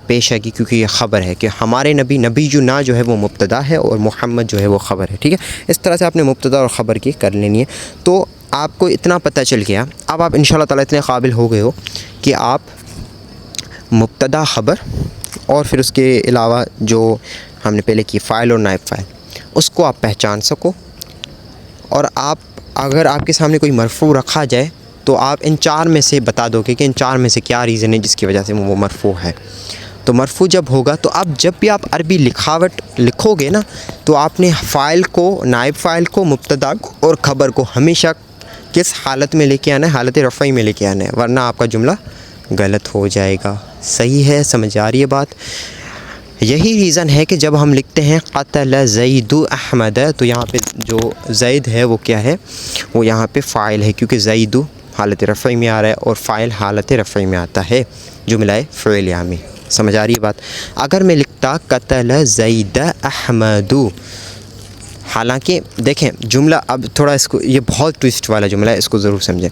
S2: پیش ہے کیونکہ یہ خبر ہے کہ ہمارے نبی. نبینا جو ہے وہ مبتدا ہے اور محمد جو ہے وہ خبر ہے، ٹھیک ہے. اس طرح سے آپ نے مبتدا اور خبر کی کر لینی ہے. تو آپ کو اتنا پتہ چل گیا، اب آپ انشاءاللہ تعالیٰ اتنے قابل ہو گئے ہو کہ آپ مبتدا، خبر اور پھر اس کے علاوہ جو ہم نے پہلے کی فاعل اور نائب فاعل، اس کو آپ پہچان سکو. اور آپ اگر آپ کے سامنے کوئی مرفوع رکھا جائے تو آپ ان چار میں سے بتا دو کہ ان چار میں سے کیا ریزن ہے جس کی وجہ سے وہ مرفوع ہے. تو مرفوع جب ہوگا تو اب جب بھی آپ عربی لکھاوٹ لکھو گے نا، تو آپ نے فاعل کو، نائب فاعل کو، مبتدا کو اور خبر کو ہمیشہ کس حالت میں لے کے آنا ہے، حالت رفعی میں لے کے آنا ہے، ورنہ آپ کا جملہ غلط ہو جائے گا. صحیح ہے؟ سمجھ آ رہی ہے بات؟ یہی ریزن ہے کہ جب ہم لکھتے ہیں قتل زید احمد، تو یہاں پہ جو زید ہے وہ کیا ہے، وہ یہاں پہ فاعل ہے کیونکہ زید حالت رفعی میں آ رہا ہے اور فاعل حالت رفعی میں آتا ہے، جملہ فعلیہ میں. سمجھ آ رہی ہے بات؟ اگر میں لکھتا قتل زید احمد، حالانکہ دیکھیں جملہ اب تھوڑا اس کو، یہ بہت ٹوسٹ والا جملہ ہے، اس کو ضرور سمجھیں.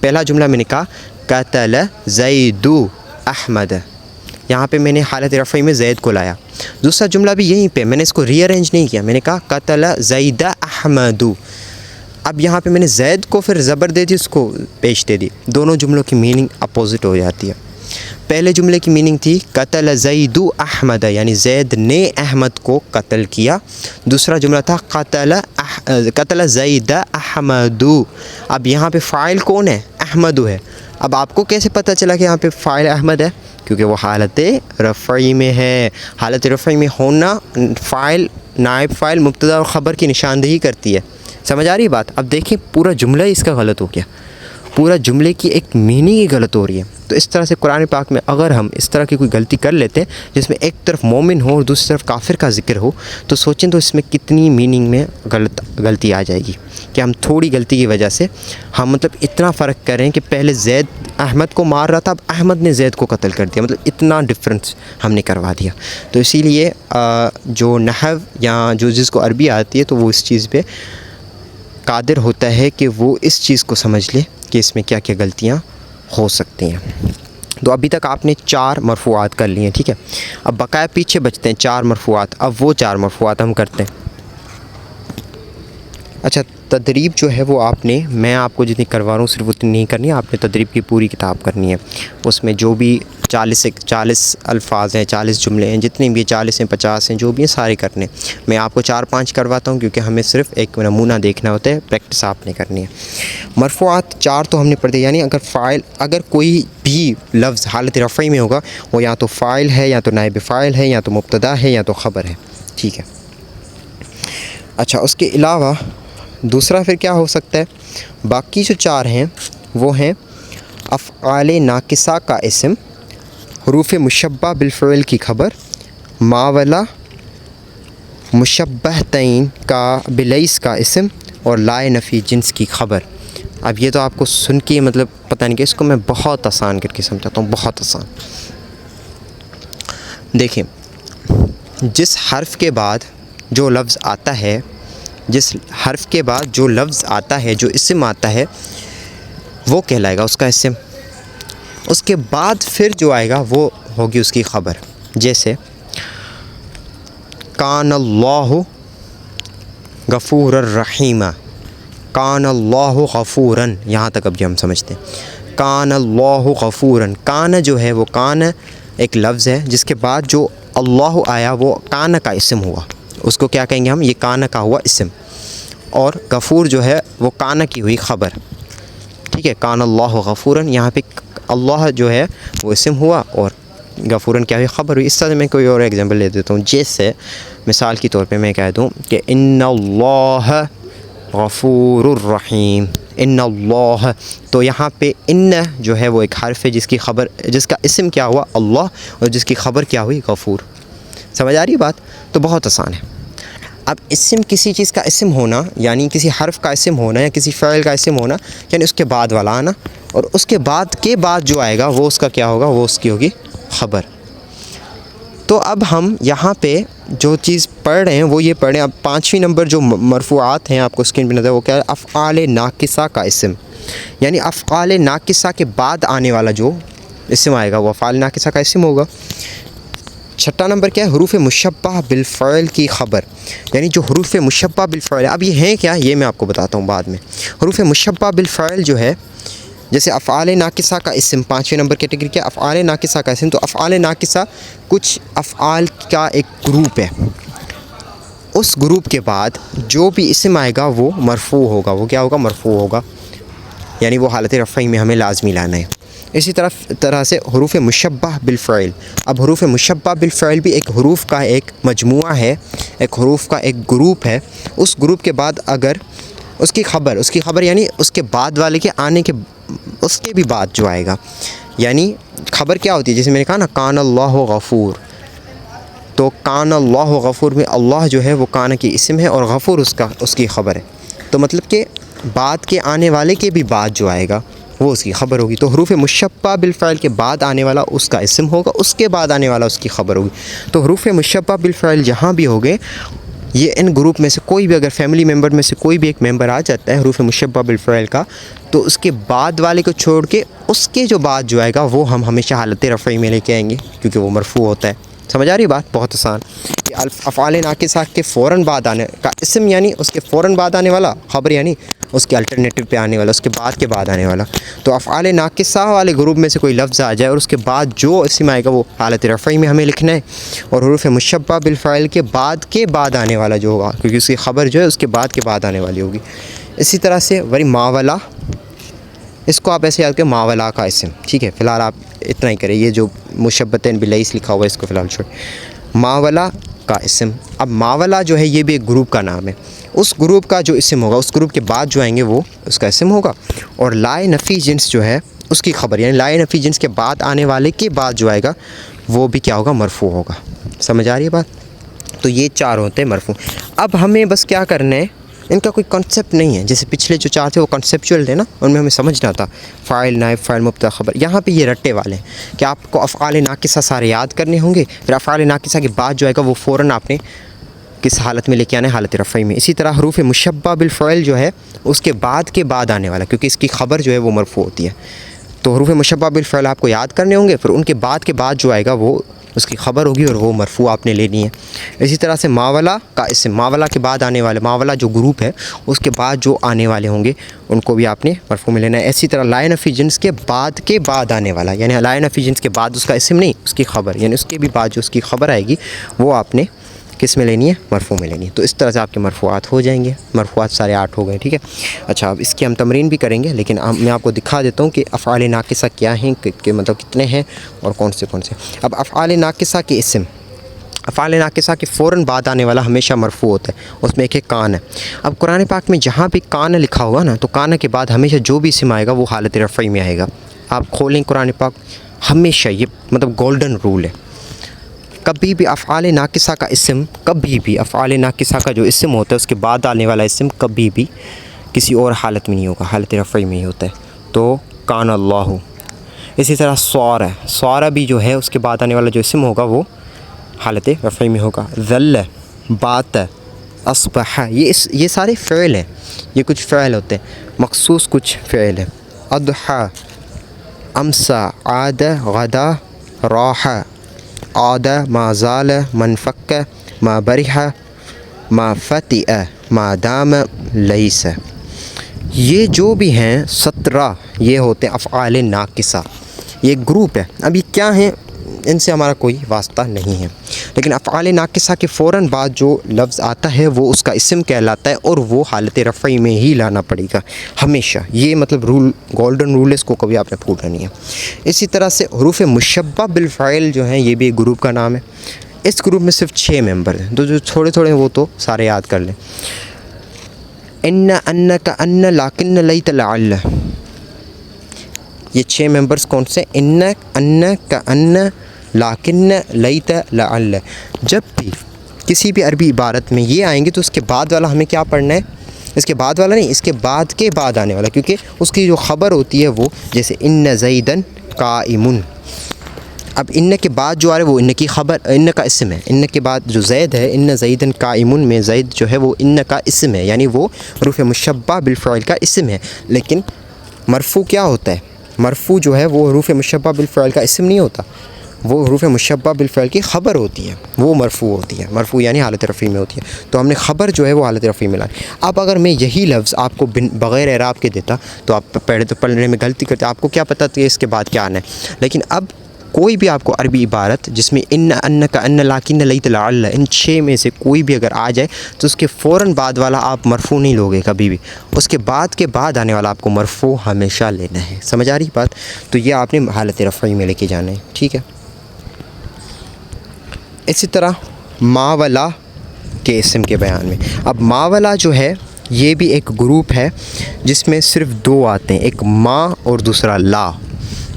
S2: پہلا جملہ میں نے کہا قتل زید احمد، یہاں پہ میں نے حالت رفعی میں زید کو لایا. دوسرا جملہ بھی یہیں پہ میں نے اس کو ری ارینج نہیں کیا، میں نے کہا قتل زید احمد. اب یہاں پہ میں نے زید کو پھر زبر دے دی، اس کو پیش دے دی. دونوں جملوں کی میننگ اپوزٹ ہو جاتی ہے. پہلے جملے کی میننگ تھی قتل زید احمد، یعنی زید نے احمد کو قتل کیا. دوسرا جملہ تھا قتل زید احمد. اب یہاں پہ فاعل کون ہے؟ احمد ہے. اب آپ کو کیسے پتہ چلا کہ یہاں پہ فاعل احمد ہے؟ کیونکہ وہ حالت رفعی میں ہے. حالت رفعی میں ہونا فاعل، نائب فاعل، مبتدا اور خبر کی نشاندہی کرتی ہے. سمجھ آ رہی ہے بات؟ اب دیکھیں پورا جملہ اس کا غلط ہو گیا، پورا جملے کی ایک میننگ ہی غلط ہو رہی ہے. تو اس طرح سے قرآن پاک میں اگر ہم اس طرح کی کوئی غلطی کر لیتے ہیں جس میں ایک طرف مومن ہو اور دوسری طرف کافر کا ذکر ہو، تو سوچیں تو اس میں کتنی میننگ میں غلطی آ جائے گی کہ ہم تھوڑی غلطی کی وجہ سے ہم مطلب اتنا فرق کر رہے ہیں کہ پہلے زید احمد کو مار رہا تھا، اب احمد نے زید کو قتل کر دیا، مطلب اتنا ڈفرنس ہم نے کروا دیا. تو اسی لیے جو نحو یا جو جس کو عربی آتی ہے تو وہ اس چیز پہ قادر ہوتا ہے کہ وہ اس چیز کو سمجھ لے کہ اس میں کیا کیا غلطیاں ہو سکتی ہیں. تو ابھی تک آپ نے 4 مرفوعات کر لی ہیں، ٹھیک ہے. اب بقایا پیچھے بچتے ہیں 4 مرفوعات. اب وہ 4 مرفوعات ہم کرتے ہیں. اچھا تدریب جو ہے وہ آپ نے، میں آپ کو جتنی کروا رہا ہوں صرف اتنی نہیں کرنی ہے، آپ نے تدریب کی پوری کتاب کرنی ہے. اس میں جو بھی 40 الفاظ ہیں، 40 جملے ہیں، جتنے بھی 40 ہیں، 50 ہیں، جو بھی ہیں سارے کرنے. میں آپ کو 4-5 کرواتا ہوں کیونکہ ہمیں صرف ایک نمونہ دیکھنا ہوتا ہے، پریکٹس آپ نے کرنی ہے. مرفوعات 4 تو ہم نے پڑھ دی، یعنی اگر کوئی بھی لفظ حالت رفعی میں ہوگا وہ یا تو فاعل ہے، یا تو نائب فاعل ہے، یا تو مبتدا ہے، یا تو خبر ہے، ٹھیک ہے. اچھا اس کے علاوہ دوسرا پھر کیا ہو سکتا ہے؟ باقی جو 4 ہیں وہ ہیں افعال ناقصہ کا اسم، حروف مشبہ بالفعل کی خبر، ماولا مشبہ تعین کا بلیس کا اسم، اور لائے نفی جنس کی خبر. اب یہ تو آپ کو سن کے مطلب پتہ نہیں کہ اس کو میں بہت آسان کر کے سمجھاتا ہوں، بہت آسان. دیکھیں جس حرف کے بعد جو لفظ آتا ہے، جس حرف کے بعد جو لفظ آتا ہے، جو اسم آتا ہے، وہ کہلائے گا اس کا اسم. اس کے بعد پھر جو آئے گا وہ ہوگی اس کی خبر. جیسے کان اللہ غفور الرحیم، کان اللہ غفوراً، یہاں تک اب جو ہم سمجھتے ہیں کان اللہ غفوراً. کان جو ہے وہ کان ایک لفظ ہے جس کے بعد جو اللہ آیا وہ کان کا اسم ہوا، اس کو کیا کہیں گے ہم؟ یہ کان کا ہوا اسم. اور غفور جو ہے وہ کان کی ہوئی خبر، ٹھیک ہے. کان اللہ غفوراً، یہاں پہ اللہ جو ہے وہ اسم ہوا اور غفوراً کیا ہوئی خبر ہوئی. اس طرح میں کوئی اور ایگزامپل لے دیتا ہوں. جیسے مثال کے طور پہ میں کہہ دوں کہ ان اللہ غفور الرحیم. ان اللہ، تو یہاں پہ ان جو ہے وہ ایک حرف ہے جس کا اسم کیا ہوا اللہ، اور جس کی خبر کیا ہوئی غفور. سمجھ آ رہی ہے بات؟ تو بہت آسان ہے. اب اسم کسی چیز کا اسم ہونا یعنی کسی حرف کا اسم ہونا یا کسی فعل کا اسم ہونا یعنی اس کے بعد والا آنا، اور اس کے بعد جو آئے گا وہ اس کا کیا ہوگا، وہ اس کی ہوگی خبر. تو اب ہم یہاں پہ جو چیز پڑھ رہے ہیں وہ یہ پڑھ رہے ہیں. اب 5ویں نمبر جو مرفوعات ہیں آپ کو اسکرین پہ نظر وہ کیا ہے، افعال ناقصہ کا اسم، یعنی افعال ناقصہ کے بعد آنے والا جو اسم آئے گا وہ افعال ناقصہ کا اسم ہوگا. 6 نمبر کیا ہے، حروف مشبہ بالفعل کی خبر، یعنی جو حروف مشبہ بالفعل ہے. اب یہ ہیں کیا، یہ میں آپ کو بتاتا ہوں بعد میں. حروف مشبہ بالفعل جو ہے، جیسے افعال ناقصہ کا اسم 5ویں نمبر کیٹیگری کیا، افعال ناقصہ کا اسم. تو افعال ناقصہ کچھ افعال کا ایک گروپ ہے، اس گروپ کے بعد جو بھی اسم آئے گا وہ مرفوع ہوگا. وہ کیا ہوگا، مرفوع ہوگا، یعنی وہ حالت رفعی میں ہمیں لازمی لانا ہے. اسی طرح سے حروف مشبہ بالفعل. اب حروف مشبہ بالفعل بھی ایک حروف کا ایک مجموعہ ہے، ایک حروف کا ایک گروپ ہے. اس گروپ کے بعد اگر اس کی خبر یعنی اس کے بعد والے کے آنے کے اس کے بھی بعد جو آئے گا، یعنی خبر کیا ہوتی ہے، جیسے میں نے کہا نا کان اللہ غفور. تو کان اللہ غفور میں اللہ جو ہے وہ کان کی اسم ہے اور غفور اس کی خبر ہے. تو مطلب کہ بعد کے آنے والے کے بھی بعد جو آئے گا وہ اس کی خبر ہوگی. تو حروف مشبہ بالفعل کے بعد آنے والا اس کا اسم ہوگا، اس کے بعد آنے والا اس کی خبر ہوگی. تو حروف مشبہ بالفعل جہاں بھی ہوگے، یہ ان گروپ میں سے کوئی بھی اگر فیملی ممبر میں سے کوئی بھی ایک ممبر آ جاتا ہے حروف مشبہ بالفعل کا، تو اس کے بعد والے کو چھوڑ کے اس کے جو بعد جو آئے گا وہ ہم ہمیشہ حالت رفعی میں لے کے آئیں گے، کیونکہ وہ مرفوع ہوتا ہے. سمجھ آ رہی بات؟ بہت آسان. کہ افعال ناقصہ کے فوراً بعد آنے کا اسم یعنی اس کے فوراً بعد آنے والا، خبر یعنی اس کے الٹرنیٹو پہ آنے والا، اس کے بعد آنے والا. تو افعال ناقصہ والے گروپ میں سے کوئی لفظ آ جائے اور اس کے بعد جو اسم آئے گا وہ حالت رفعی میں ہمیں لکھنا ہے. اور حروف مشبہ بالفعل کے بعد آنے والا جو ہوگا، کیونکہ اس کی خبر جو ہے اس کے بعد آنے والی ہوگی. اسی طرح سے وری ماولا، اس کو آپ ایسے یاد کریں ماولا کا اسم. ٹھیک ہے، فی الحال آپ اتنا ہی کریں. یہ جو مشبتین باللیس لکھا ہوا ہے اس کو فی الحال چھوڑیں. ماولا کا اسم. اب ماولا جو ہے یہ بھی ایک گروپ کا نام ہے. اس گروپ کا جو اسم ہوگا اس گروپ کے بعد جو آئیں گے وہ اس کا اسم ہوگا. اور لائے نفی جنس جو ہے اس کی خبر، یعنی لائے نفی جنس کے بعد آنے والے کے بعد جو آئے گا وہ بھی کیا ہوگا، مرفوع ہوگا. سمجھ آ رہی ہے بات؟ تو یہ 4 ہوتے ہیں مرفوع. اب ہمیں بس کیا کرنا ہے، ان کا کوئی کنسیپٹ نہیں ہے. جیسے پچھلے جو 4 تھے وہ کنسیپچول تھے نا، ان میں ہمیں سمجھنا تھا فاعل، نائب فاعل، مبتدا، خبر. یہاں پہ یہ رٹے والے ہیں کہ آپ کو افعال ناقصہ سارے یاد کرنے ہوں گے، پھر افعال ناقصہ کے بعد جو آئے گا وہ فوراً آپ نے کس حالت میں لے کے آنا ہے، حالت رفعی میں. اسی طرح حروف مشبہ بالفعل جو ہے اس کے بعد آنے والا، کیونکہ اس کی خبر جو ہے وہ مرفوع ہوتی ہے. تو حروف مشبہ بالفعل آپ کو یاد کرنے ہوں گے، پھر ان کے بعد جو آئے گا وہ اس کی خبر ہوگی اور وہ مرفوع آپ نے لینی ہے. اسی طرح سے ماولا کا اسم، ماولا کے بعد آنے والے، ماولا جو گروپ ہے اس کے بعد جو آنے والے ہوں گے ان کو بھی آپ نے مرفوع میں لینا ہے. اسی طرح لائے نفی جنس کے بعد آنے والا، یعنی لائے نفی جنس کے بعد اس کا اسم نہیں، اس کی خبر، یعنی اس کے بھی بعد جو اس کی خبر آئے گی وہ آپ نے کس میں لینی ہے، مرفوع میں لینی ہے. تو اس طرح سے آپ کے مرفوعات ہو جائیں گے. مرفوعات سارے 8 ہو گئے. ٹھیک ہے. اچھا، اب اس کی ہم تمرین بھی کریں گے، لیکن میں آپ کو دکھا دیتا ہوں کہ افعال ناقصہ کیا ہیں، کہ مطلب کتنے ہیں اور کون سے. اب افعال ناقصہ کے اسم، افعال ناقصہ کے فوراً بعد آنے والا ہمیشہ مرفوع ہوتا ہے. اس میں ایک کان ہے. اب قرآن پاک میں جہاں بھی کان لکھا ہوگا نا، تو کان کے بعد ہمیشہ جو بھی اسم آئے گا وہ حالت رفعی میں آئے گا. آپ کھولیں قرآن پاک، ہمیشہ یہ مطلب گولڈن رول ہے. کبھی بھی افعال ناقصہ کا اسم، کبھی بھی افعال ناقصہ کا جو اسم ہوتا ہے اس کے بعد آنے والا اسم کبھی بھی کسی اور حالت میں نہیں ہوگا، حالت رفعی میں ہی ہوتا ہے. تو کان اللہ. اسی طرح سوارہ بھی جو ہے اس کے بعد آنے والا جو اسم ہوگا وہ حالت رفعی میں ہوگا. ذل، بات، اصبح، یہ سارے فعل ہیں. یہ کچھ فعل ہوتے ہیں، مخصوص کچھ فعل ہیں. اضحیٰ، امسا، عاد، غدا، راح، عاد، ما زال، منفک، ما برح، ما فتئ، ما دام، لیس. یہ جو بھی ہیں 17 یہ ہوتے ہیں افعال ناقصہ. یہ گروپ ہے. اب یہ کیا ہیں ان سے ہمارا کوئی واسطہ نہیں ہے. لیکن افعال ناقصہ کے فوراً بعد جو لفظ آتا ہے وہ اس کا اسم کہلاتا ہے اور وہ حالت رفعی میں ہی لانا پڑے گا ہمیشہ. یہ مطلب رول، گولڈن رول ہے، اس کو کبھی آپ نے بھولنا نہیں ہے. اسی طرح سے حروف مشبہ بالفعل جو ہیں یہ بھی ایک گروپ کا نام ہے. اس گروپ میں صرف 6 ممبر ہیں، تو جو تھوڑے تھوڑے وہ تو سارے یاد کر لیں. ان، انک، ان، لیکن، لیت، لعل، یہ 6 ممبرز کون سے؟ ان، ان، لیکن، لیت، لعل. جب بھی کسی بھی عربی عبارت میں یہ آئیں گے تو اس کے بعد والا ہمیں کیا پڑھنا ہے؟ اس کے بعد والا نہیں، اس کے بعد آنے والا، کیونکہ اس کی جو خبر ہوتی ہے وہ جیسے ان زیدن قائم. اب ان کے بعد جو آ رہا ہے وہ ان کی خبر، ان کا اسم ہے. ان کے بعد جو زید ہے، ان زیدن قائم میں زید جو ہے وہ ان کا اسم ہے، یعنی وہ حروف مشبہ بالفعل کا اسم ہے. لیکن مرفوع کیا ہوتا ہے؟ مرفوع جو ہے وہ حروف مشبہ بالفعل کا اسم نہیں ہوتا، وہ حروف مشبہ بالفعل کی خبر ہوتی ہے، وہ مرفوع ہوتی ہے. مرفوع یعنی حالت رفعی میں ہوتی ہے، تو ہم نے خبر جو ہے وہ حالت رفعی میں لانی. اب اگر میں یہی لفظ آپ کو بغیر اعراب کے دیتا تو آپ پہلے تو پڑھنے میں غلطی کرتے، آپ کو کیا پتہ تھا اس کے بعد کیا آنا ہے. لیکن اب کوئی بھی آپ کو عربی عبارت جس میں ان، انک، ان، لیکن، لیت، لعل، ان 6 میں سے کوئی بھی اگر آ جائے تو اس کے فوراً بعد والا آپ مرفوع نہیں لوگے کبھی بھی، اس کے بعد آنے والا آپ کو مرفوع ہمیشہ لینا ہے. سمجھ آ رہی بات؟ تو یہ آپ نے حالت رفعی میں لے کے جانا ہے، ٹھیک ہے. اسی طرح ما ولا کے اسم کے بیان میں، اب ما ولا جو ہے یہ بھی ایک گروپ ہے جس میں صرف 2 آتے ہیں، ایک ما اور دوسرا لا.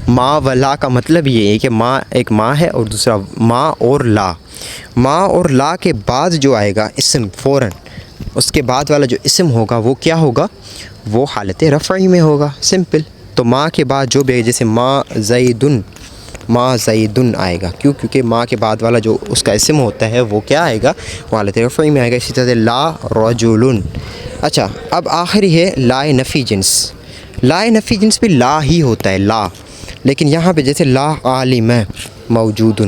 S2: ما ولا کا مطلب یہ ہے کہ ما ایک ما ہے اور دوسرا ما اور لا. ما اور لا کے بعد جو آئے گا اسم فوراً، اس کے بعد والا جو اسم ہوگا وہ کیا ہوگا؟ وہ حالت رفعی میں ہوگا، سمپل. تو ما کے بعد جو بھی جیسے ما زیدن، ما زیدن آئے گا، کیونکہ ما کے بعد والا جو اس کا اسم ہوتا ہے وہ کیا آئے گا؟ وہ حالت رفعی میں آئے گا. اسی طرح سے لا رجل. اچھا، اب آخری ہے لا نفی جنس. لا نفی جنس بھی لا ہی ہوتا ہے، لا، لیکن یہاں پہ جیسے لا عالم موجود.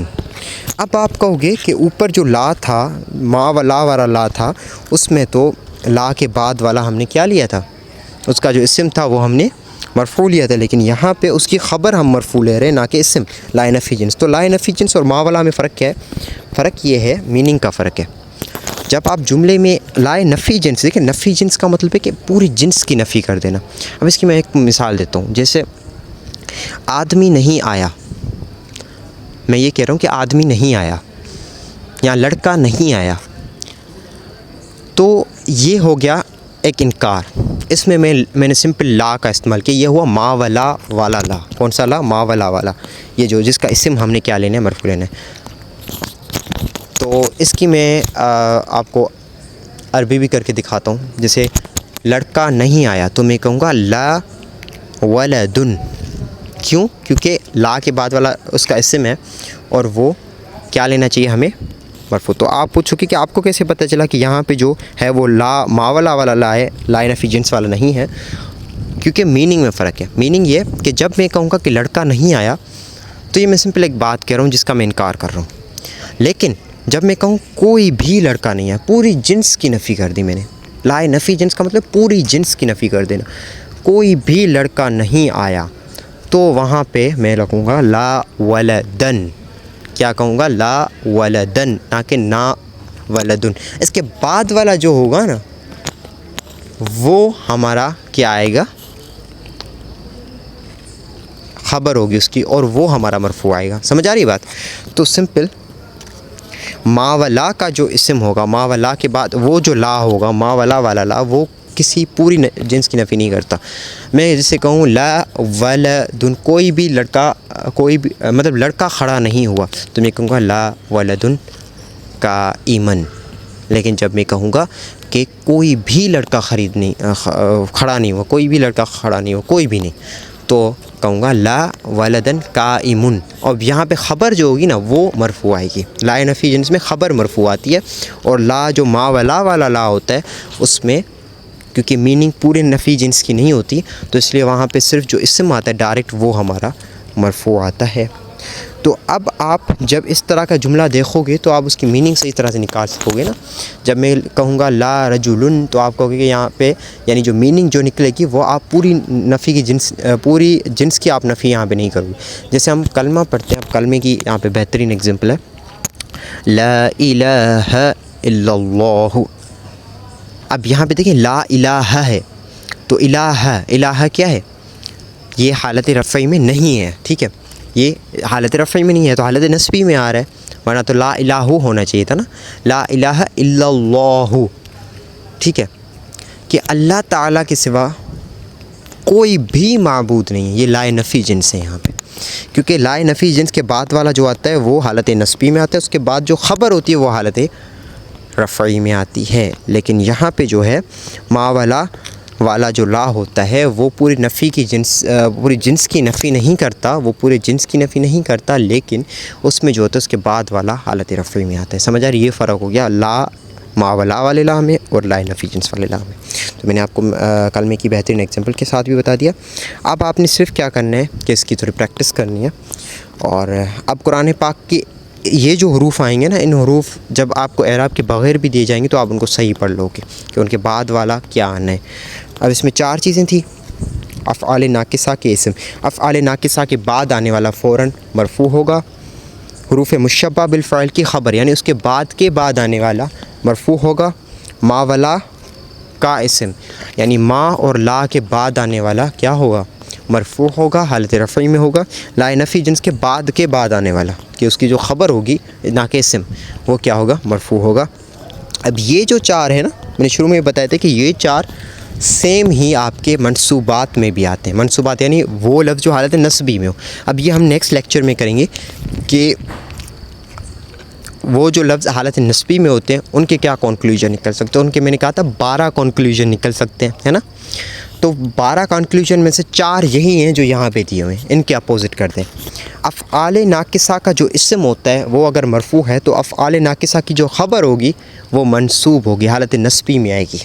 S2: اب آپ کہو گے کہ اوپر جو لا تھا، ما و لا والا لا تھا، اس میں تو لا کے بعد والا ہم نے کیا لیا تھا؟ اس کا جو اسم تھا وہ ہم نے مرفوع لیا تھا، لیکن یہاں پہ اس کی خبر ہم مرفوع لے رہے ہیں، نہ کہ اسم. لا نفی جنس. تو لا نفی جنس اور ما ولا میں فرق کیا ہے؟ فرق یہ ہے، میننگ کا فرق ہے. جب آپ جملے میں لا نفی جنس، دیکھیں نفی جنس کا مطلب ہے کہ پوری جنس کی نفی کر دینا. اب اس کی میں ایک مثال دیتا ہوں. جیسے آدمی نہیں آیا، میں یہ کہہ رہا ہوں کہ آدمی نہیں آیا یا لڑکا نہیں آیا، تو یہ ہو گیا ایک انکار. اس میں میں نے سمپل لا کا استعمال کیا، یہ ہوا ما ولا والا لا. کون سا لا؟ ما ولا والا، یہ جو جس کا اسم ہم نے کیا لینا ہے؟ مرفوع لینا ہے. تو اس کی میں آپ کو عربی بھی کر کے دکھاتا ہوں. جیسے لڑکا نہیں آیا تو میں کہوں گا لا ولدن. کیوں؟ کیونکہ لا کے بعد والا اس کا اسم ہے اور وہ کیا لینا چاہیے ہمیں؟ مرفوع. تو آپ پوچھو کہ آپ کو کیسے پتہ چلا کہ یہاں پہ جو ہے وہ لا ما ولا والا لا ہے، لا نفی جنس والا نہیں ہے؟ کیونکہ میننگ میں فرق ہے. میننگ یہ کہ جب میں کہوں گا کہ لڑکا نہیں آیا تو یہ میں سمپل ایک بات کہہ رہا ہوں جس کا میں انکار کر رہا ہوں. لیکن جب میں کہوں کوئی بھی لڑکا نہیں آیا، پوری جنس کی نفی کر دی میں نے. لا نفی جنس کا مطلب پوری جنس کی نفی کر دینا. کوئی بھی لڑکا نہیں آیا تو وہاں پہ میں لکھوں گا لا ولدن. کیا کہوں گا؟ لا ولدن، نہ کہ نا ولدن. اس کے بعد والا جو ہوگا نا وہ ہمارا کیا آئے گا؟ خبر ہوگی اس کی، اور وہ ہمارا مرفوع آئے گا. سمجھ آ رہی بات؟ تو سمپل ما ولا کا جو اسم ہوگا، ما ولا کے بعد وہ جو لا ہوگا، ما ولا والا لا، وہ کسی پوری جنس کی نفی نہیں کرتا. میں جسے کہوں لا ولدن، کوئی بھی لڑکا، کوئی بھی مطلب لڑکا کھڑا نہیں ہوا، تو میں کہوں گا لا ولدن قائمن. لیکن جب میں کہوں گا کہ کوئی بھی لڑکا کھڑا نہیں ہوا، کوئی بھی لڑکا کھڑا نہیں ہوا، کوئی بھی نہیں، تو کہوں گا لا ولدن قائمن. اور یہاں پہ خبر جو ہوگی نا وہ مرفوع آئے گی. لا نفی جنس میں خبر مرفوع آتی ہے، اور لا جو ما ولا والا لا ہوتا ہے اس میں کیونکہ میننگ پورے نفی جنس کی نہیں ہوتی، تو اس لیے وہاں پہ صرف جو اسم آتا ہے ڈائریکٹ وہ ہمارا مرفوع آتا ہے. تو اب آپ جب اس طرح کا جملہ دیکھو گے تو آپ اس کی میننگ صحیح طرح سے نکال سکو گے نا. جب میں کہوں گا لا رجل تو آپ کہو گے کہ یہاں پہ یعنی جو میننگ جو نکلے گی وہ آپ پوری نفی کی پوری جنس کی آپ نفی یہاں پہ نہیں کرو گے. جیسے ہم کلمہ پڑھتے ہیں, اب کلمے کی یہاں پہ بہترین اگزامپل ہے لا الہ الا اللہ. اب یہاں پہ دیکھیں لا الہ ہے تو الہ کیا ہے, یہ حالت رفعی میں نہیں ہے. ٹھیک ہے, یہ حالت رفعی میں نہیں ہے تو حالت نصبی میں آ رہا ہے, ورنہ تو لا الہ ہونا چاہیے تھا نا, لا الہ الا اللہ. ٹھیک ہے, کہ اللہ تعالیٰ کے سوا کوئی بھی معبود نہیں ہے, یہ لا نفی جنس ہے یہاں پہ, کیونکہ لا نفی جنس کے بعد والا جو آتا ہے وہ حالت نصبی میں آتا ہے, اس کے بعد جو خبر ہوتی ہے وہ حالت رفعی میں آتی ہے. لیکن یہاں پہ جو ہے ما والا جو لا ہوتا ہے وہ پوری نفی کی پوری جنس کی نفی نہیں کرتا, وہ پورے جنس کی نفی نہیں کرتا, لیکن اس میں جو ہوتا ہے اس کے بعد والا حالت رفعی میں آتا ہے. سمجھ آ رہی, یہ فرق ہو گیا لا ما ولا والے لا میں اور لا نفی جنس والے لا میں. تو میں نے آپ کو کلمے کی بہترین ایگزامپل کے ساتھ بھی بتا دیا. اب آپ نے صرف کیا کرنا ہے کہ اس کی تھوڑی پریکٹس کرنی ہے. اور اب قرآن پاک کی یہ جو حروف آئیں گے نا, ان حروف جب آپ کو اعراب کے بغیر بھی دیے جائیں گے تو آپ ان کو صحیح پڑھ لو گے کہ ان کے بعد والا کیا آنا ہے. اب اس میں 4 چیزیں تھیں. افعال ناقصہ کے اسم, افعال ناقصہ کے بعد آنے والا فوراً مرفوع ہوگا. حروف مشبہ بالفعل کی خبر یعنی اس کے بعد آنے والا مرفوع ہوگا. ما ولا کا اسم یعنی ما اور لا کے بعد آنے والا کیا ہوگا, مرفوع ہوگا, حالت رفعی میں ہوگا. لا نفی جنس کے بعد آنے والا کہ اس کی جو خبر ہوگی نا کہ اسم وہ کیا ہوگا, مرفوع ہوگا. اب یہ جو 4 ہے نا, میں نے شروع میں بتایا تھا کہ یہ 4 سیم ہی آپ کے منصوبات میں بھی آتے ہیں. منصوبات یعنی وہ لفظ جو حالت نصبی میں ہو. اب یہ ہم نیکسٹ لیکچر میں کریں گے کہ وہ جو لفظ حالت نصبی میں ہوتے ہیں ان کے کیا کنکلوژن نکل سکتے ہیں. ان کے میں نے کہا تھا 12 کنکلوژن نکل سکتے ہیں, ہے نا. تو 12 کنکلوژن میں سے 4 یہی ہیں جو یہاں پہ دیے ہوئے ہیں, ان کے اپوزٹ کر دیں. افعال ناقصہ کا جو اسم ہوتا ہے وہ اگر مرفوع ہے تو افعال ناقصہ کی جو خبر ہوگی وہ منصوب ہوگی, حالت نصبی میں آئے گی.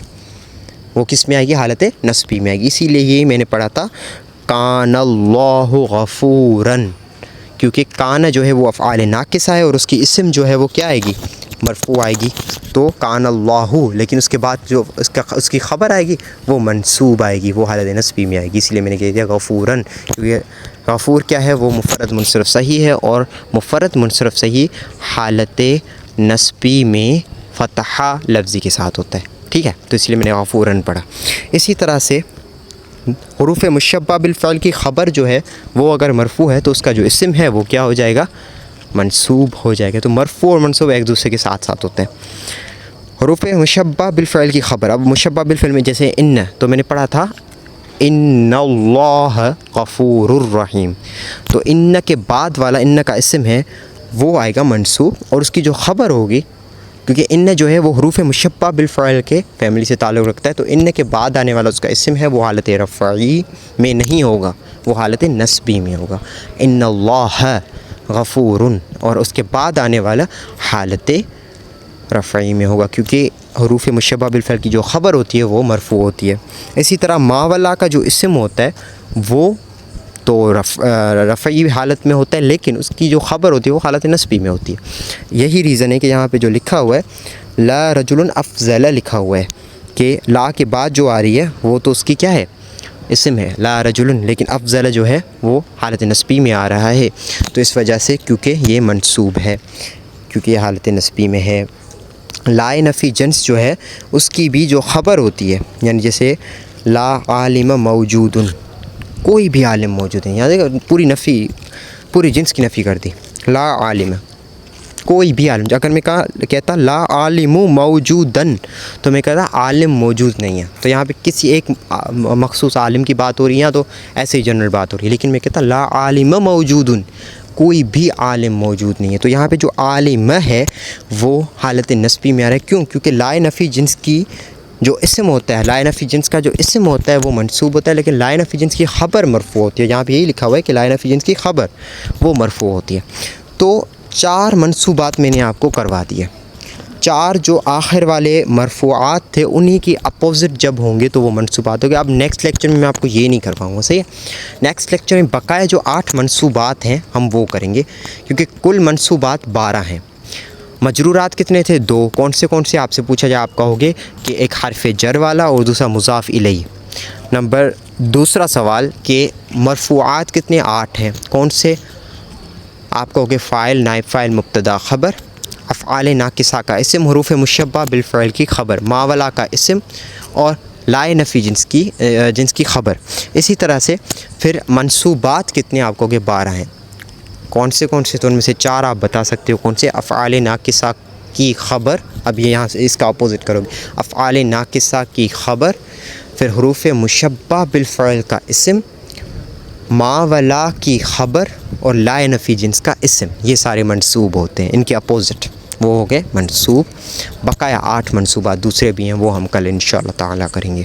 S2: وہ کس میں آئے گی, حالت نصبی میں آئے گی. اسی لیے یہی میں نے پڑھا تھا کان اللہ غفوراً, کیونکہ کان جو ہے وہ افعال ناقصہ ہے اور اس کی اسم جو ہے وہ کیا آئے گی, مرفوع آئے گی. تو کان اللہ, لیکن اس کے بعد جو اس کی خبر آئے گی وہ منصوب آئے گی, وہ حالت نصبی میں آئے گی. اسی لیے میں نے کہہ دیا غفوراً, کیونکہ غفور کیا ہے, وہ مفرد منصرف صحیح ہے اور مفرد منصرف صحیح حالت نصبی میں فتحہ لفظی کے ساتھ ہوتا ہے. ٹھیک ہے, تو اس لیے میں نے غفوراً پڑھا. اسی طرح سے حروف مشبہ بالفعل کی خبر جو ہے وہ اگر مرفوع ہے تو اس کا جو اسم ہے وہ کیا ہو جائے گا, منصوب ہو جائے گا. تو مرفوع اور منصوب ایک دوسرے کے ساتھ ہوتے ہیں. حروف مشبہ بالفعل کی خبر, اب مشبہ بالفعل میں جیسے ان, تو میں نے پڑھا تھا ان اللہ غفور الرحیم, تو ان کے بعد والا ان کا اسم ہے وہ آئے گا منصوب, اور اس کی جو خبر ہوگی کیونکہ ان جو ہے وہ حروف مشبہ بالفعل کے فیملی سے تعلق رکھتا ہے, تو ان کے بعد آنے والا اس کا اسم ہے وہ حالت رفعی میں نہیں ہوگا, وہ حالت نصبی میں ہوگا. ان اللہ غفور, اور اس کے بعد آنے والا حالت رفعی میں ہوگا کیونکہ حروف مشبہ بالفعل کی جو خبر ہوتی ہے وہ مرفوع ہوتی ہے. اسی طرح ما ولا کا جو اسم ہوتا ہے وہ تو رفعی حالت میں ہوتا ہے, لیکن اس کی جو خبر ہوتی ہے وہ حالت نصبی میں ہوتی ہے. یہی ریزن ہے کہ یہاں پہ جو لکھا ہوا ہے لا رجل افضل لکھا ہوا ہے کہ لا کے بعد جو آ رہی ہے وہ تو اس کی کیا ہے, اسم ہے لا رجل, لیکن افضل جو ہے وہ حالت نصبی میں آ رہا ہے. تو اس وجہ سے کیونکہ یہ منصوب ہے, کیونکہ یہ حالت نصبی میں ہے. لا نفی جنس جو ہے اس کی بھی جو خبر ہوتی ہے, یعنی جیسے لا عالم موجود, کوئی بھی عالم موجود ہے, یہاں دیکھو پوری نفی, پوری جنس کی نفی کر دی. لا عالم کوئی بھی عالم, اگر میں کہتا لا عالم موجودن تو میں کہتا عالم موجود نہیں ہے, تو یہاں پہ کسی ایک مخصوص عالم کی بات ہو رہی ہے تو ایسے ہی جنرل بات ہو رہی ہے. لیکن میں کہتا لا عالم موجودن, کوئی بھی عالم موجود نہیں ہے, تو یہاں پہ جو عالم ہے وہ حالت نصبی میں آ رہا ہے. کیوں, کیونکہ لا نفی جنس کی جو اسم ہوتا ہے, لا نفی جنس کا جو اسم ہوتا ہے وہ منصوب ہوتا ہے, لیکن لا نفی جنس کی خبر مرفوع ہوتی ہے. یہاں پہ یہی لکھا ہوا ہے کہ لا نفی جنس کی خبر وہ مرفوع ہوتی ہے. تو 4 منصوبات میں نے آپ کو کروا دیے. 4 جو آخر والے مرفوعات تھے انہی کی اپوزٹ جب ہوں گے تو وہ منصوبات ہو گئے. اب نیکسٹ لیکچر میں آپ کو یہ نہیں کر پاؤں گا, صحیح ہے. نیکسٹ لیکچر میں بقایا جو 8 منصوبات ہیں ہم وہ کریں گے, کیونکہ کل منصوبات 12 ہیں. مجرورات کتنے تھے؟ 2. کون سے آپ سے پوچھا جائے آپ کہو گے کہ ایک حرف جر والا اور دوسرا مضاف الیہ. دوسرا سوال کہ مرفوعات کتنے؟ 8 ہیں. کون سے؟ آپ کہو گے فاعل, نائب فاعل, مبتدا, خبر, افعال ناقصہ کا اسم, حروف مشبہ بالفعل کی خبر, ما ولا کا اسم اور لائے نفی جنس کی خبر. اسی طرح سے پھر منصوبات کتنے؟ آپ کہو گے 12 ہیں. کون سے تو ان میں سے 4 آپ بتا سکتے ہو. کون سے؟ افعال ناقصہ کی خبر. اب یہ یہاں سے اس کا اپوزٹ کرو گے, افعال ناقصہ کی خبر, پھر حروف مشبہ بالفعل کا اسم, ما ولا کی خبر اور لائے نفی جنس کا اسم. یہ سارے منصوب ہوتے ہیں, ان کے اپوزٹ وہ ہو گئے منصوب. بقایا 8 منصوبات دوسرے بھی ہیں, وہ ہم کل انشاءاللہ تعالی کریں گے.